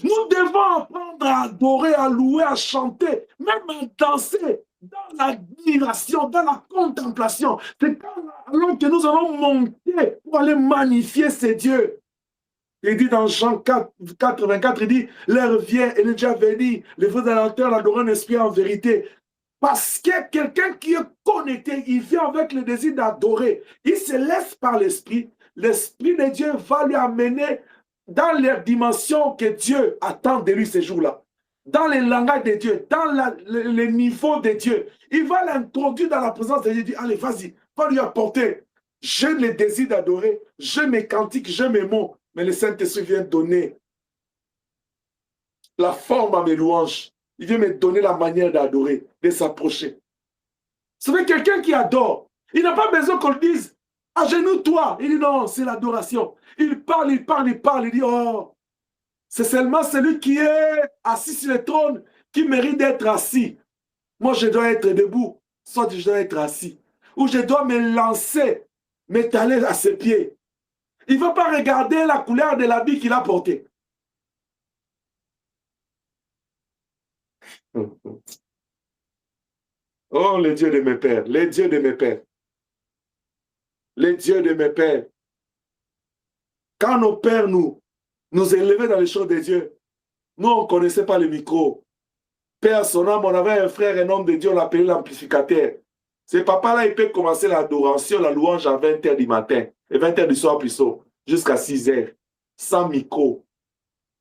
Nous devons apprendre à adorer, à louer, à chanter, même à danser, dans l'admiration, dans la contemplation. C'est alors que nous allons monter pour aller magnifier ces dieux. Il dit dans Jean 4, 84, il dit, l'heure vient, et le Dieu avait dit, les vrais adorateurs l'adorent en esprit en vérité. Parce que quelqu'un qui est connecté, il vient avec le désir d'adorer. Il se laisse par l'esprit. L'esprit de Dieu va lui amener dans les dimensions que Dieu attend de lui ces jours-là. Dans les langages de Dieu, dans les niveaux de Dieu. Il va l'introduire dans la présence de Dieu. Il dit, allez, vas-y, va lui apporter. J'ai le désir d'adorer, j'ai mes cantiques, j'ai mes mots. Mais le Saint-Esprit vient donner la forme à mes louanges. Il vient me donner la manière d'adorer, de s'approcher. C'est vrai, quelqu'un qui adore, il n'a pas besoin qu'on le dise, agenouille-toi. Il dit non, c'est l'adoration. Il parle, il parle, il parle. Il dit, oh, c'est seulement celui qui est assis sur le trône qui mérite d'être assis. Moi, je dois être debout, soit je dois être assis. Ou je dois me lancer, m'étaler à ses pieds. Il ne va pas regarder la couleur de l'habit qu'il a porté. Oh, les dieux de mes pères, les dieux de mes pères, les dieux de mes pères. Quand nos pères nous élevaient dans les choses de Dieu, nous, on ne connaissait pas le micro. Père, son âme, on avait un frère, un homme de Dieu, on l'appelait l'amplificateur. Ce papa-là, il peut commencer l'adoration, la louange à 20h du matin, et 20h du soir plutôt, jusqu'à 6h, sans micro.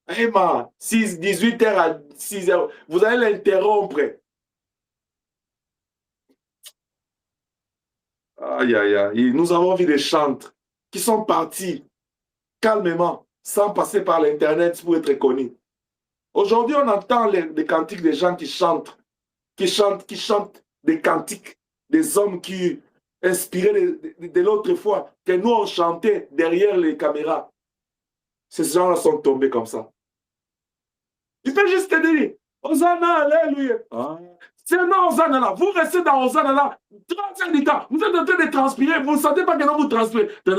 Emma, 18h à 6h, vous allez l'interrompre. Aïe, aïe, aïe. Nous avons vu des chantres qui sont partis calmement, sans passer par l'Internet pour être connus. Aujourd'hui, on entend les cantiques des gens qui chantent des cantiques des hommes qui, inspirés de l'autre fois, que nous, on chantait derrière les caméras. Ces gens-là sont tombés comme ça. Il peut juste te dire, Hosanna, alléluia. Ah. C'est non, Hosanna là. Vous restez dans Hosanna là. 35 du temps. Vous êtes en train de transpirer. Vous ne sentez pas que non, vous transpirez. Ce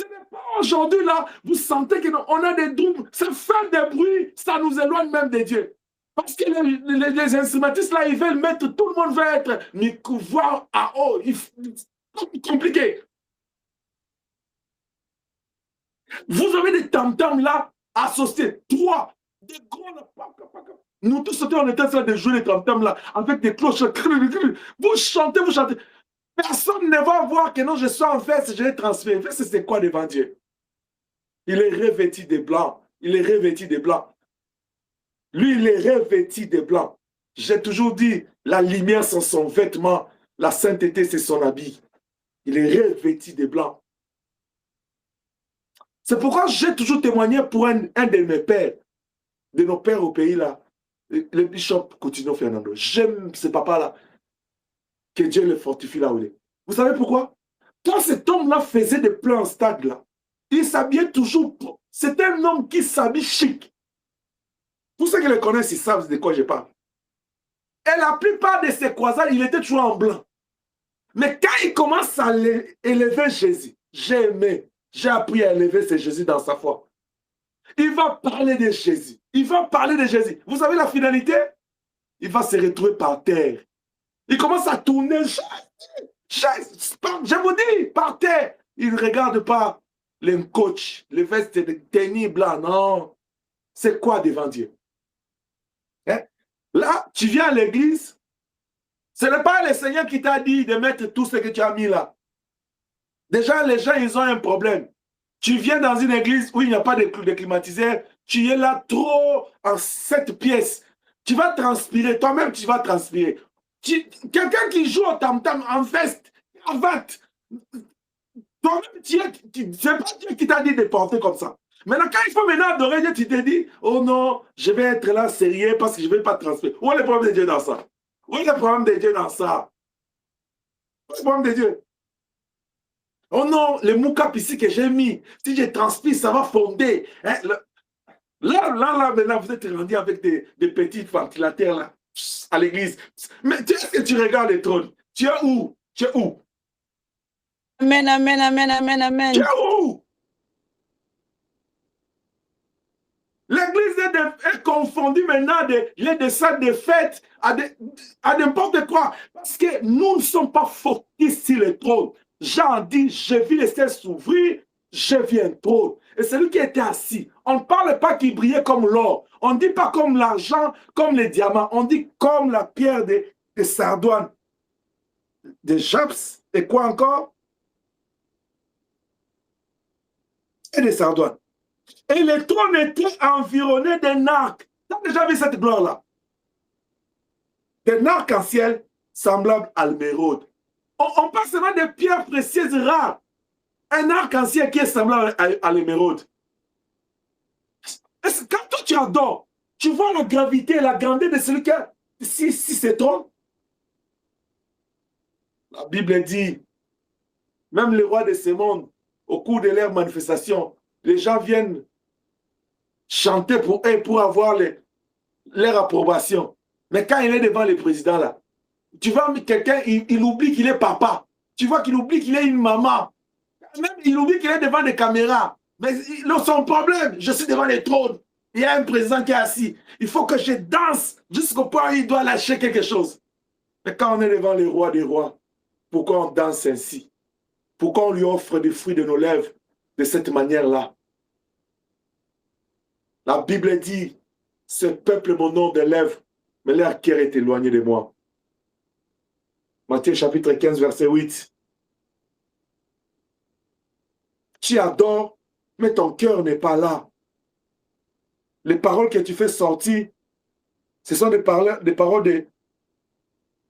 n'est pas aujourd'hui là. Vous sentez qu'on a des doubles. Ça fait des bruits. Ça nous éloigne même de Dieu. Parce que les instrumentistes là, ils veulent mettre, tout le monde va être, mais voir à haut. C'est compliqué. Vous avez des tam-tams là, associés. 3. Des gros. Nous tous, on était en train de jouer les tam-tams là, avec des cloches. Vous chantez, vous chantez. Personne ne va voir que non, je suis en fête, je vais transférer. C'est quoi devant Dieu? Il est revêtu de blanc. Il est revêtu de blanc. Lui, il est revêtu de blanc. J'ai toujours dit, la lumière, c'est son vêtement. La sainteté, c'est son habit. Il est revêtu de blanc. C'est pourquoi j'ai toujours témoigné pour un de mes pères, de nos pères au pays là, le bishop Coutinho Fernando. J'aime ce papa-là. Que Dieu le fortifie là où il est. Vous savez pourquoi? Quand cet homme-là faisait des plans en stade là, il s'habillait toujours. C'était un homme qui s'habille chic. Tous ceux qui le connaissent, ils savent de quoi je parle. Et la plupart de ses croisades, il était toujours en blanc. Mais quand il commence à élever Jésus, j'ai aimé, j'ai appris à élever ce Jésus dans sa foi. Il va parler de Jésus. Il va parler de Jésus. Vous savez la finalité? Il va se retrouver par terre. Il commence à tourner. Je vous dis, par terre. Il ne regarde pas les coachs, les vestes de tennis blancs. Non. C'est quoi devant Dieu? Hein? Là, tu viens à l'église. Ce n'est pas le Seigneur qui t'a dit de mettre tout ce que tu as mis là. Déjà, les gens, ils ont un problème. Tu viens dans une église où il n'y a pas de climatiseur. Tu es là trop en 7 pièces. Tu vas transpirer. Toi-même, tu vas transpirer. Quelqu'un qui joue au tam-tam en veste, en cravate. Toi-même, c'est pas Dieu qui t'a dit de porter comme ça. Maintenant, quand il faut maintenant adorer Dieu, tu te dis, oh non, je vais être là sérieux parce que je ne vais pas transpirer. Où est le problème de Dieu dans ça? Où est le problème de Dieu dans ça? Où est le problème de Dieu? Oh non, le moukap ici que j'ai mis, si je transpire, ça va fonder. Hein? Là, maintenant, vous êtes rendu avec des petits ventilateurs là. à l'église. Mais est-ce que tu regardes les trônes? Tu es où? Tu es où? Amen, amen, amen, amen, amen. Tu es où? L'église est confondue maintenant de salles de fête à n'importe quoi. Parce que nous ne sommes pas focus sur le trône. Jean dit, je vis les cieux s'ouvrir, je vis un trône. Et celui qui était assis, on ne parle pas qu'il brillait comme l'or. On ne dit pas comme l'argent, comme les diamants. On dit comme la pierre de Sardoine, de Japs, et quoi encore? Et de Sardoine. Et le trône était environné d'un arc. Tu as déjà vu cette gloire-là? D'un arc-en-ciel semblable à l'émeraude. On parle seulement de pierres précieuses rares. Un arc-en-ciel qui est semblable à l'émeraude. Quand toi tu adores, tu vois la gravité et la grandeur de celui qui a si c'est trône. La Bible dit, même le roi de ce monde, au cours de leur manifestation, les gens viennent chanter pour eux, pour avoir leur approbation. Mais quand il est devant le président là, tu vois quelqu'un, il oublie qu'il est papa. Tu vois qu'il oublie qu'il est une maman. Même il oublie qu'il est devant des caméras. Mais son problème, je suis devant les trônes. Il y a un président qui est assis. Il faut que je danse jusqu'au point où il doit lâcher quelque chose. Mais quand on est devant le roi des rois, pourquoi on danse ainsi? Pourquoi on lui offre des fruits de nos lèvres de cette manière-là? La Bible dit, ce peuple mon nom de lèvres, mais leur cœur est éloigné de moi. Matthieu chapitre 15, verset 8. Tu adores, mais ton cœur n'est pas là. Les paroles que tu fais sortir, ce sont des paroles de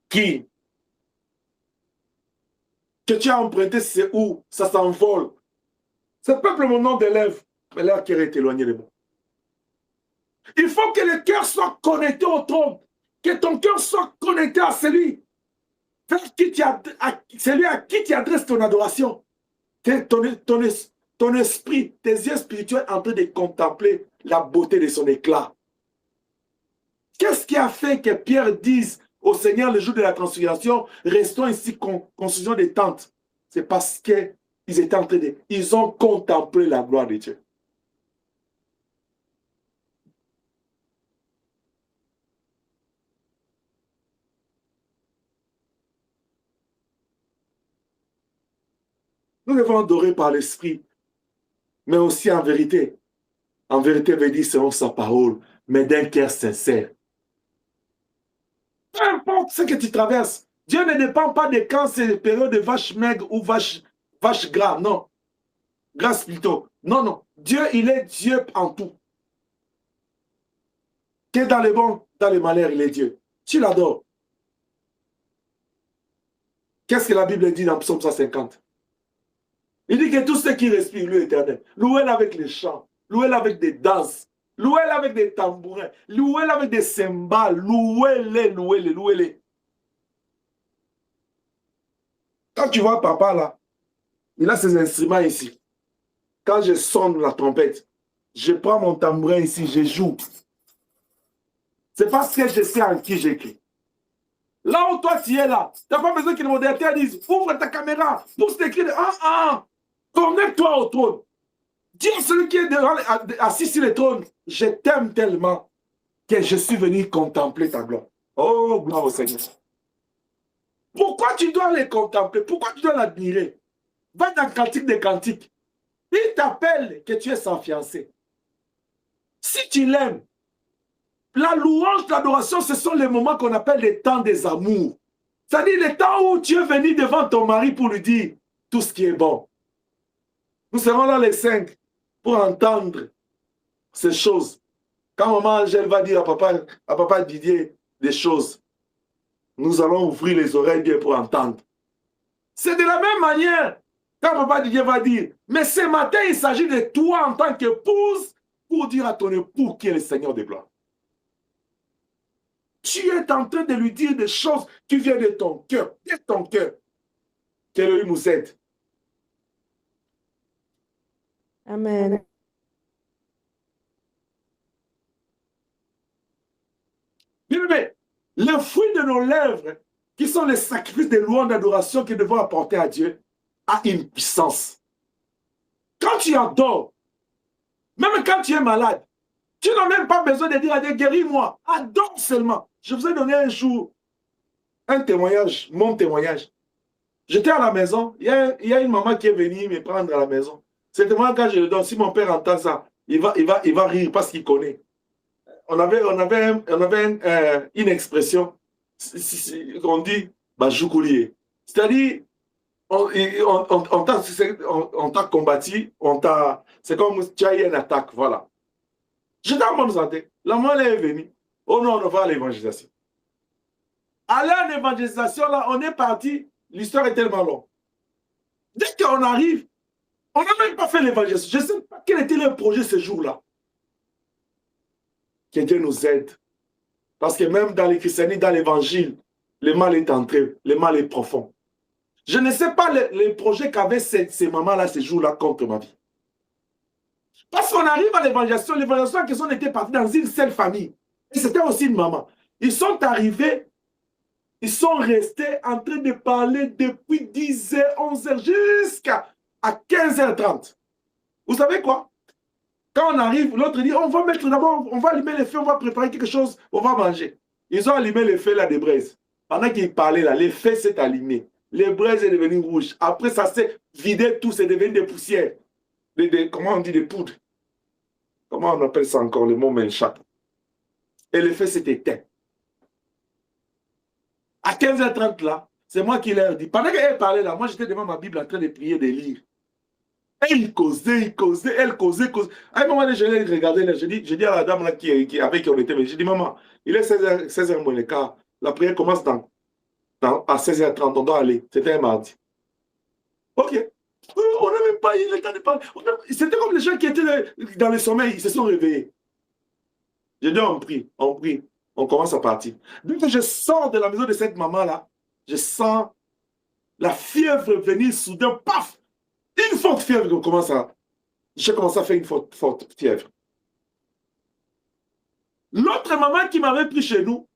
qui? Que tu as emprunté, c'est où? Ça s'envole. Ce peuple mon nom de lèvres, mais leur cœur est éloigné de moi. Il faut que le cœur soit connecté au trône. Que ton cœur soit connecté à celui celui à qui tu adresses ton adoration. Ton esprit, tes yeux spirituels en train de contempler la beauté de son éclat. Qu'est-ce qui a fait que Pierre dise au Seigneur le jour de la transfiguration, restons ici, construisons des tentes? C'est parce qu'ils étaient en train de... Ils ont contemplé la gloire de Dieu. Nous devons adorer par l'esprit, mais aussi en vérité. En vérité, veut dire selon sa parole, mais d'un cœur sincère. Peu importe ce que tu traverses, Dieu ne dépend pas de quand c'est une période de vache maigre ou vache gras, non. Grasse plutôt. Non, non. Dieu, il est Dieu en tout. Que dans les bons, dans les malheurs, il est Dieu. Tu l'adores. Qu'est-ce que la Bible dit dans Psaume 150? Il dit que tout ce qui respire, lui, éternel. Louez-le avec les chants. Louez-le avec des danses. Louez-le avec des tambourins. Louez-le avec des cymbales. Louez-le, louez-le, louez-le. Quand tu vois papa là, il a ses instruments ici. Quand je sonne la trompette, je prends mon tambourin ici, je joue. C'est parce que je sais en qui j'écris. Là où toi tu es là, tu n'as pas besoin que le modérateur dise ouvre ta caméra, pousse tes cris. Connecte-toi au trône. Dis à celui qui est assis sur le trône, je t'aime tellement que je suis venu contempler ta gloire. Oh, gloire au Seigneur. Pourquoi tu dois les contempler? Pourquoi tu dois l'admirer? Va dans Cantique des Cantiques. Il t'appelle que tu es sans fiancé. Si tu l'aimes, la louange, l'adoration, ce sont les moments qu'on appelle les temps des amours. C'est-à-dire les temps où tu es venu devant ton mari pour lui dire tout ce qui est bon. Nous serons là les 5 pour entendre ces choses. Quand maman Angèle va dire à papa Didier des choses, nous allons ouvrir les oreilles bien pour entendre. C'est de la même manière quand papa Didier va dire, mais ce matin, il s'agit de toi en tant qu'épouse pour dire à ton époux qui est le Seigneur des gloires. Tu es en train de lui dire des choses qui viennent de ton cœur, de ton cœur. Qu'Élohim nous aide. Amen. Bien aimé, Le fruit de nos lèvres, qui sont les sacrifices de louange d'adoration que nous devons apporter à Dieu, a une puissance. Quand tu adores, même quand tu es malade, tu n'as même pas besoin de dire à Dieu, guéris-moi. Adore seulement. Je vous ai donné un jour un témoignage, mon témoignage. J'étais à la maison, il y a une maman qui est venue me prendre à la maison. C'est moi quand je le donne, si mon père entend ça, il va rire parce qu'il connaît. On avait une expression, on dit, Bajoukoulier. C'est-à-dire, on t'a combattu, c'est comme tu as eu une attaque, voilà. J'étais en bonne santé. La maman est venue. Oh non, on va à l'évangélisation. Aller à l'évangélisation, là, on est parti. L'histoire est tellement longue. Dès qu'on arrive, on n'a même pas fait l'évangélisation. Je ne sais pas quel était le projet ce jour-là. Que Dieu nous aide. Parce que même dans les christianisme, dans l'évangile, le mal est entré, le mal est profond. Je ne sais pas les projets qu'avaient ces mamans-là ce jour-là contre ma vie. Parce qu'on arrive à l'évangélisation en question était partie dans une seule famille. Et c'était aussi une maman. Ils sont arrivés, ils sont restés en train de parler depuis 10h, 11h, jusqu'à 15h30. Vous savez quoi? Quand on arrive, l'autre dit, on va mettre d'abord, on va allumer les feux, on va préparer quelque chose, on va manger. Ils ont allumé les feux là des braises. Pendant qu'ils parlaient là, les feux s'est allumé. Les braises sont devenues rouges. Après, ça s'est vidé tout, c'est devenu des poussières. Comment on dit, des poudres? Comment on appelle ça encore, le mot m'échappe. Et le feu s'est éteint. À 15h30 là, c'est moi qui leur dis. Pendant qu'elle parlait là, moi j'étais devant ma Bible en train de prier, de lire. Et elle causait. À un moment donné, je l'ai regardé là, je dis à la dame là avec qui on était, mais je dis, maman, il est 16h moins le quart. La prière commence à 16h30, on doit aller. C'était un mardi. Ok. On n'a même pas eu le temps de parler. C'était comme les gens qui étaient dans le sommeil, ils se sont réveillés. Je dis, on prie, on commence à partir. Dès que je sors de la maison de cette maman-là, je sens la fièvre venir soudain, paf! Une forte fièvre qu'on commence à... J'ai commencé à faire une forte fièvre. L'autre maman qui m'avait pris chez nous,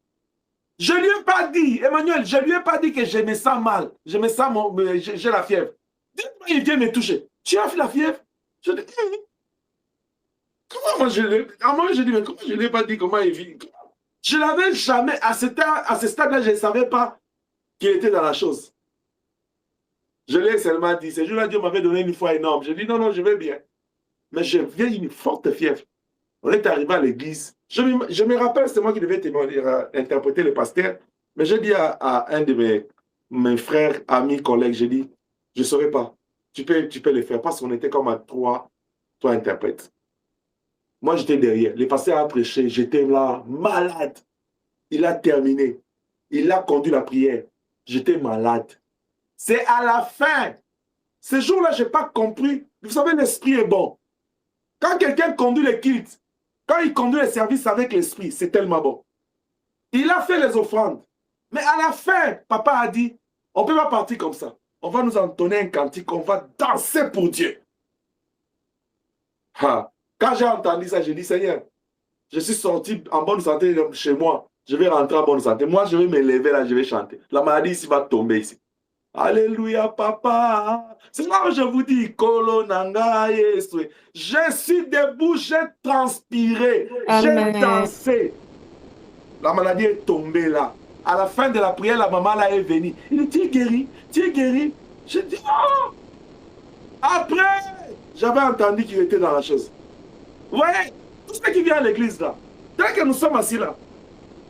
je ne lui ai pas dit, Emmanuel, je ne lui ai pas dit que je me sens mal, j'ai la fièvre. Dites-moi, il vient me toucher. Tu as fait la fièvre? Je dis, comment moi je l'ai... Moi je dis, mais comment je ne l'ai pas dit, comment il vit? Je ne l'avais jamais, à ce stade-là, je ne savais pas qu'il était dans la chose. Je l'ai seulement dit. Ce jour-là, Dieu m'avait donné une foi énorme. Je dis, non, je vais bien. Mais je viens une forte fièvre. On est arrivé à l'église. Je me rappelle, c'est moi qui devais interpréter le pasteur. Mais j'ai dit à un de mes frères, amis, collègues, j'ai dit, je ne saurais pas. Tu peux le faire parce qu'on était comme à trois interprètes. Moi, j'étais derrière. Le pasteur a prêché. J'étais là, malade. Il a terminé. Il a conduit la prière. J'étais malade. C'est à la fin. Ce jour-là, je n'ai pas compris. Vous savez, l'esprit est bon. Quand quelqu'un conduit les cultes, quand il conduit les services avec l'esprit, c'est tellement bon. Il a fait les offrandes. Mais à la fin, papa a dit, on ne peut pas partir comme ça. On va nous entonner un cantique, on va danser pour Dieu. Ah. Quand j'ai entendu ça, j'ai dit, Seigneur, je suis sorti en bonne santé chez moi. Je vais rentrer en bonne santé. Moi, je vais me lever là, je vais chanter. La maladie ici va tomber ici. Alléluia, papa. C'est là où je vous dis, Kolonanga Yesu. Je suis debout, j'ai transpiré, j'ai dansé. La maladie est tombée là. À la fin de la prière, la maman là est venue. Il dit, tu es guéri, tu es guéri. Je dis, oh! Après, j'avais entendu qu'il était dans la chose. Vous voyez, tout ce qui vient à l'église là, dès que nous sommes assis là,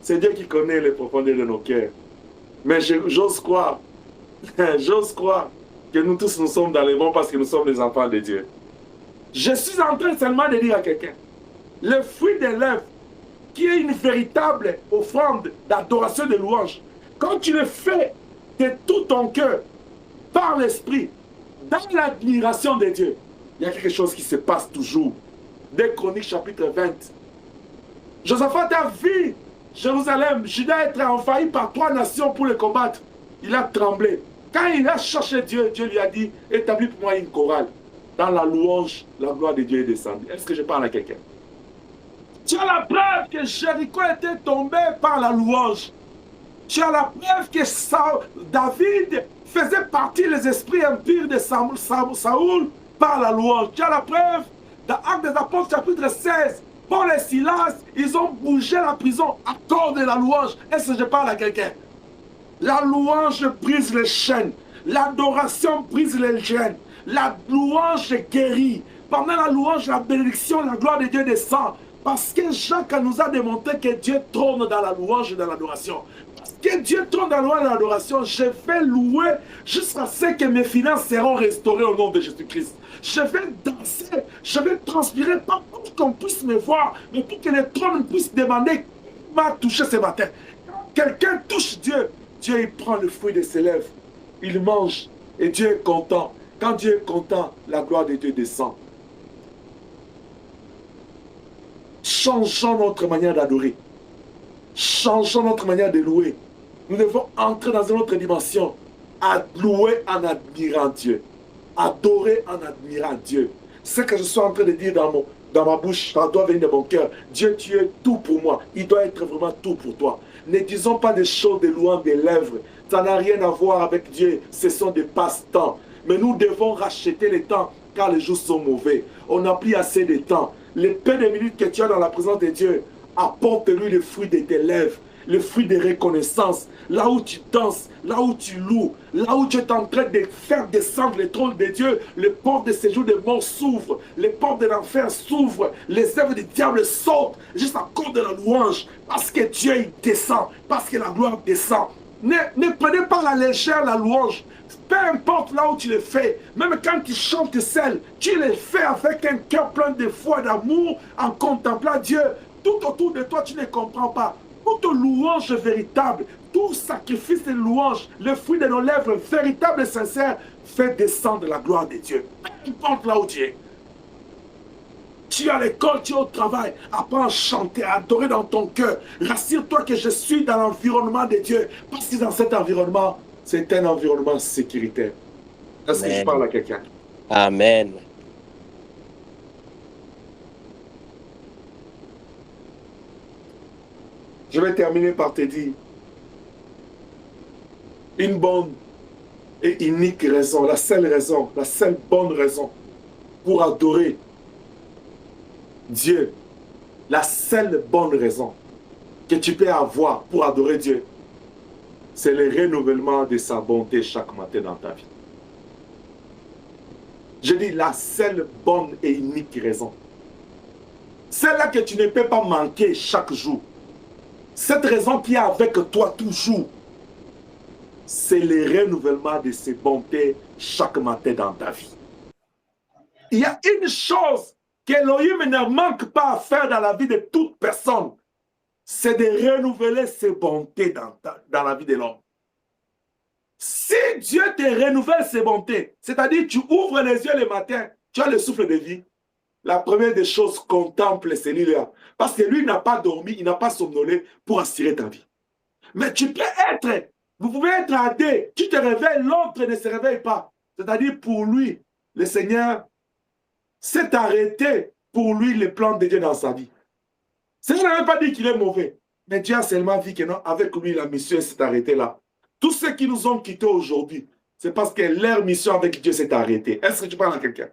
c'est Dieu qui connaît les profondeurs de nos cœurs. Mais j'ose croire que nous tous nous sommes dans les bons parce que nous sommes les enfants de Dieu. Je suis en train seulement de dire à quelqu'un, le fruit des lèvres, qui est une véritable offrande d'adoration de louange, quand tu le fais de tout ton cœur, par l'esprit, dans l'admiration de Dieu, il y a quelque chose qui se passe toujours. Des Chroniques chapitre 20. Josaphat a vu Jérusalem, Juda être envahi par 3 nations pour le combattre. Il a tremblé. Quand il a cherché Dieu, Dieu lui a dit, établis pour moi une chorale. Dans la louange, la gloire de Dieu est descendue. Est-ce que je parle à quelqu'un? Tu as la preuve que Jéricho était tombé par la louange. Tu as la preuve que David faisait partie des esprits impurs de Saoul par la louange. Tu as la preuve dans Actes des Apôtres chapitre 16. Paul et Silas, ils ont bougé la prison à cause de la louange. Est-ce que je parle à quelqu'un? La louange brise les chaînes. L'adoration brise les chaînes. La louange guérit. Pendant la louange, la bénédiction, la gloire de Dieu descend. Parce que Jacques nous a démontré que Dieu trône dans la louange et dans l'adoration. Parce que Dieu trône dans la louange et dans l'adoration, je vais louer jusqu'à ce que mes finances seront restaurées au nom de Jésus-Christ. Je vais danser, je vais transpirer, pas pour qu'on puisse me voir, mais pour que le trône puisse demander qui m'a touché ce matin. Quand quelqu'un touche Dieu, Dieu il prend le fruit de ses lèvres, il mange et Dieu est content. Quand Dieu est content, la gloire de Dieu descend. Changeons notre manière d'adorer. Changeons notre manière de louer. Nous devons entrer dans une autre dimension. À louer en admirant Dieu. Adorer en admirant Dieu. Ce que je suis en train de dire dans ma bouche, ça doit venir de mon cœur. Dieu, tu es tout pour moi. Il doit être vraiment tout pour toi. Ne disons pas des choses de louange des lèvres. Ça n'a rien à voir avec Dieu. Ce sont des passe-temps. Mais nous devons racheter le temps car les jours sont mauvais. On n'a plus assez de temps. Les peu de minutes que tu as dans la présence de Dieu, apporte-lui le fruit de tes lèvres, le fruit de reconnaissance. Là où tu danses, là où tu loues, là où tu es en train de faire descendre le trône de Dieu, les portes de séjour de mort s'ouvrent, les portes de l'enfer s'ouvrent, les œuvres du diable sautent juste à cause de la louange, parce que Dieu il descend, parce que la gloire descend. Ne prenez pas à la légère la louange. Peu importe là où tu le fais, même quand tu chantes seul, tu le fais avec un cœur plein de foi, d'amour, en contemplant Dieu. Tout autour de toi, tu ne comprends pas. Toute louange véritable, tout sacrifice de louange, le fruit de nos lèvres véritable et sincère, fait descendre la gloire de Dieu. Peu importe là où tu es. Tu es à l'école, tu es au travail, apprends à chanter, à adorer dans ton cœur. Rassure-toi que je suis dans l'environnement de Dieu, parce que dans cet environnement, c'est un environnement sécuritaire. Est-ce que je parle à quelqu'un? Amen. Je vais terminer par te dire une bonne et unique raison, la seule bonne raison pour adorer Dieu, la seule bonne raison que tu peux avoir pour adorer Dieu, c'est le renouvellement de sa bonté chaque matin dans ta vie. Je dis la seule bonne et unique raison. Celle-là que tu ne peux pas manquer chaque jour. Cette raison qui est avec toi toujours, c'est le renouvellement de ses bontés chaque matin dans ta vie. Il y a une chose qu'Elohim ne manque pas à faire dans la vie de toute personne, c'est de renouveler ses bontés dans la vie de l'homme. Si Dieu te renouvelle ses bontés, c'est-à-dire tu ouvres les yeux le matin, tu as le souffle de vie, la première des choses, contemple celui-là. Parce que lui n'a pas dormi, il n'a pas somnolé pour assurer ta vie. Mais tu peux être, vous pouvez être à deux, tu te réveilles, l'autre ne se réveille pas. C'est-à-dire pour lui, le Seigneur s'est arrêté pour lui le plan de Dieu dans sa vie. Ça ne veut pas dire qu'il est mauvais. Mais Dieu a seulement dit que non, avec lui, la mission s'est arrêtée là. Tous ceux qui nous ont quittés aujourd'hui, c'est parce que leur mission avec Dieu s'est arrêtée. Est-ce que tu parles à quelqu'un?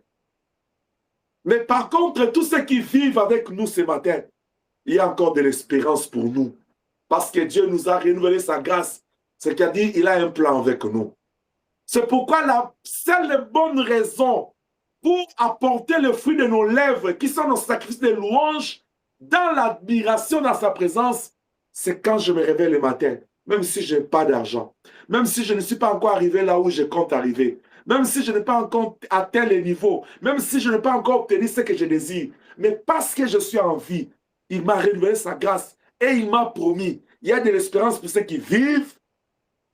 Mais par contre, tous ceux qui vivent avec nous ce matin, il y a encore de l'espérance pour nous. Parce que Dieu nous a renouvelé sa grâce. C'est-à-dire qu'il a un plan avec nous. C'est pourquoi la seule bonne raison pour apporter le fruit de nos lèvres, qui sont nos sacrifices de louange, dans l'admiration, dans sa présence, c'est quand je me réveille le matin, même si je n'ai pas d'argent, même si je ne suis pas encore arrivé là où je compte arriver, même si je n'ai pas encore atteint les niveaux, même si je n'ai pas encore obtenu ce que je désire, mais parce que je suis en vie, il m'a renouvelé sa grâce et il m'a promis, il y a de l'espérance pour ceux qui vivent,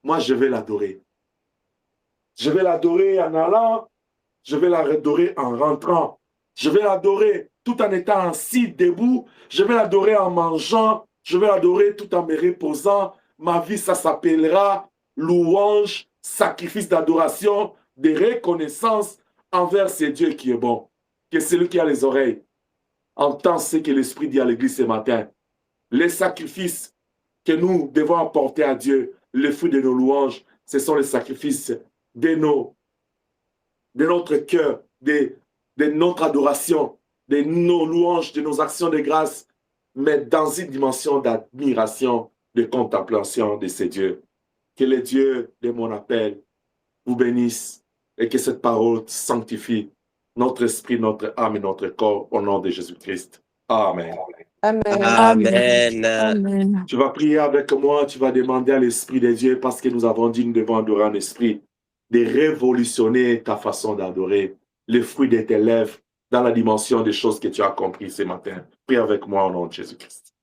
moi je vais l'adorer. Je vais l'adorer en allant, je vais l'adorer en rentrant, je vais l'adorer tout en étant assis, debout, je vais l'adorer en mangeant, je vais l'adorer tout en me reposant. Ma vie, ça s'appellera louange, sacrifice d'adoration, de reconnaissance envers ce Dieu qui est bon. Que celui qui a les oreilles entend ce que l'Esprit dit à l'église ce matin. Les sacrifices que nous devons apporter à Dieu, le fruit de nos louanges, ce sont les sacrifices de notre cœur, de notre adoration, de nos louanges, de nos actions de grâce, mais dans une dimension d'admiration, de contemplation de ces dieux. Que le Dieu de mon appel vous bénisse et que cette parole sanctifie notre esprit, notre âme et notre corps au nom de Jésus-Christ. Amen. Amen. Amen. Tu vas prier avec moi, tu vas demander à l'Esprit de Dieu, parce que nous avons dit nous devons adorer en esprit, de révolutionner ta façon d'adorer, les fruits de tes lèvres, dans la dimension des choses que tu as comprises ce matin. Prie avec moi au nom de Jésus-Christ.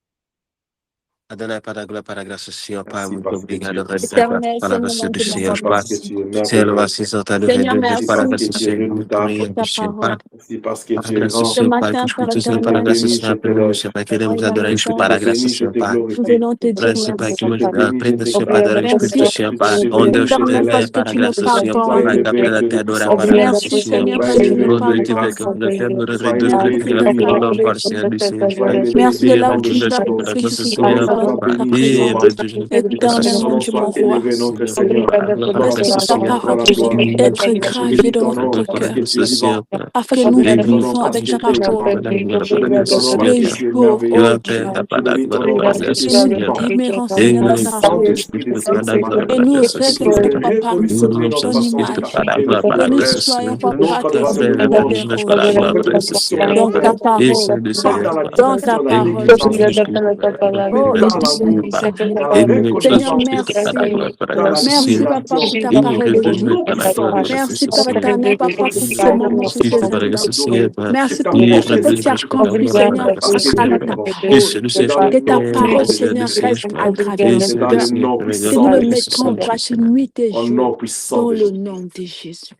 Adonai, Père de gloire, Père de grâce, Seigneur, Père, Merci muito parce que obrigado, tu es Éternel, palavra Seigneur, do mon Senhor, Dieu, Pai. parce que tu es Seigneur, merveilleux. voici sont à lever Seigneur, de merci Père, parce grâce que au tu es Seigneur, nous redoutable. prions, ta Seigneur, parole. Père. Merci parce que Par tu la es grâce au grand. Ce Seigneur, Père, matin, que je Père puisse te Seigneur, Je par te la éternel, grâce au bénis, je Seigneur, te Père, nous, lève. Seigneur, Père, que nous adorer, je Je par te la grâce au bénis, je Seigneur, te Père. nous glorifie. venons te dire Merci, Père, merci, que me Je te Papa. bénis, je prenne de te Seigneur, Père, glorifie. d'adorer, je peux te Merci, Seigneur, Je te Père. bénis, Honneur, je je te te éternel, lève, parce lève. que par la tu nous grâce au Seigneur, Sois Père, pardonnes. élevé, la Dieu t'adorer, par puissant. la grâce au Merci, Seigneur, Seigneur, Père. parce Sois que tu nous élevé, Oh, Dieu de glorifié, pardonnes. avec grâce. comme la femme, le rêve Sois de Dieu, élevé, que Dieu la de vie, gloire. l'homme, par le Seigneur, du Seigneur, Sois Père. élevé, Merci de Dieu Et là où grand même de de tu nous as je puissance. par la placés, tu grâce au nous Sois Seigneur, pardonnes, exalté, Papa. tu Dieu Et puissant. même Dieu, je ne peux Que grâce au béni Éternel, ton mon nom Seigneur, Dieu, Père. mon soit roi. élevé, notre Seigneur, Père, Seigneur. par la Que grâce Gloire au à c'est toi, ta Seigneur, Seigneur. Père. parole Gloire à puisse toi. être Je gravée bénis dans ton notre nom parce que cœur, tu es vivant. Seigneur, Père. afin que Je nous Et bénis ton nom vivons parce avec que ta tu es Seigneur, parole grand. par la gloire, Je par la bénis grâce au ton nom tous parce les que Seigneur. tu es jours, Tu oh merveilleux. appelles Dieu. la Je par la bénis ton gloire, nom par la parce que grâce tu au es Que nous Seigneur, puissant. Père. demeurons, Et Seigneur, Que le dans même ta par la parole. grâce, Saint-Esprit par la descende ce gloire, matin par Et la nous grâce au et qu'il Seigneur, représentons vienne Père. ta parole Nous révolutionner nous notre sommes ton façon de image. par la chanter, gloire, notre par Que la nous ne grâce au prière, soyons Seigneur, pas Père. notre Tu adoration pratiques de appelles la des louange. divinité par la roses. gloire, Afin par que la nous grâce au puissions Seigneur, Dans Père. ta représenter Et parole, Saint du tant Seigneur, dans la Père. dans dimension ta de la Et parole. nous sommes louange, jusqu'au Père, par la Oh, grâce dans au Seigneur, l'amour, Père. Seigneur. dans la Et nous sommes Seigneur, reconnaissance, jusqu'au Père, la merci. gloire, par la dans la grâce au Merci, Seigneur. Papa, pour signification ta Et nous parole de ton revenons aujourd'hui. par la gloire, par la non-puissance. grâce Merci, au Père Seigneur. éternel, Afin Papa, que pour nous ce puissions moment, ce Qui reconnaître par la présent. et grâce au Seigneur, t'adorer, Père. et Merci, Papa, Et pour ce que t'apporter tu as revenons par la accompli, gloire, par la Seigneur, parce grâce au que à Dieu Seigneur, la est Père. ta Et bon. parole. c'est le C'est dans Seigneur, le Que ta nom Père, parole, puissant de Dieu, le Seigneur, Seigneur, Jésus-Christ. reste Père. aggravée Et dans C'est c'est nos dans le le cœurs. Seigneur, nom Père, Que regarde nous puissant par le de la grâce au mettrons en Seigneur, Jésus-Christ. pratique Seigneur. nuit et Au jour. nom puissant Dans de le nom Jésus-Christ. de Jésus.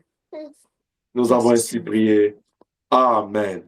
Nous avons Merci, ainsi Seigneur. prié. Amen.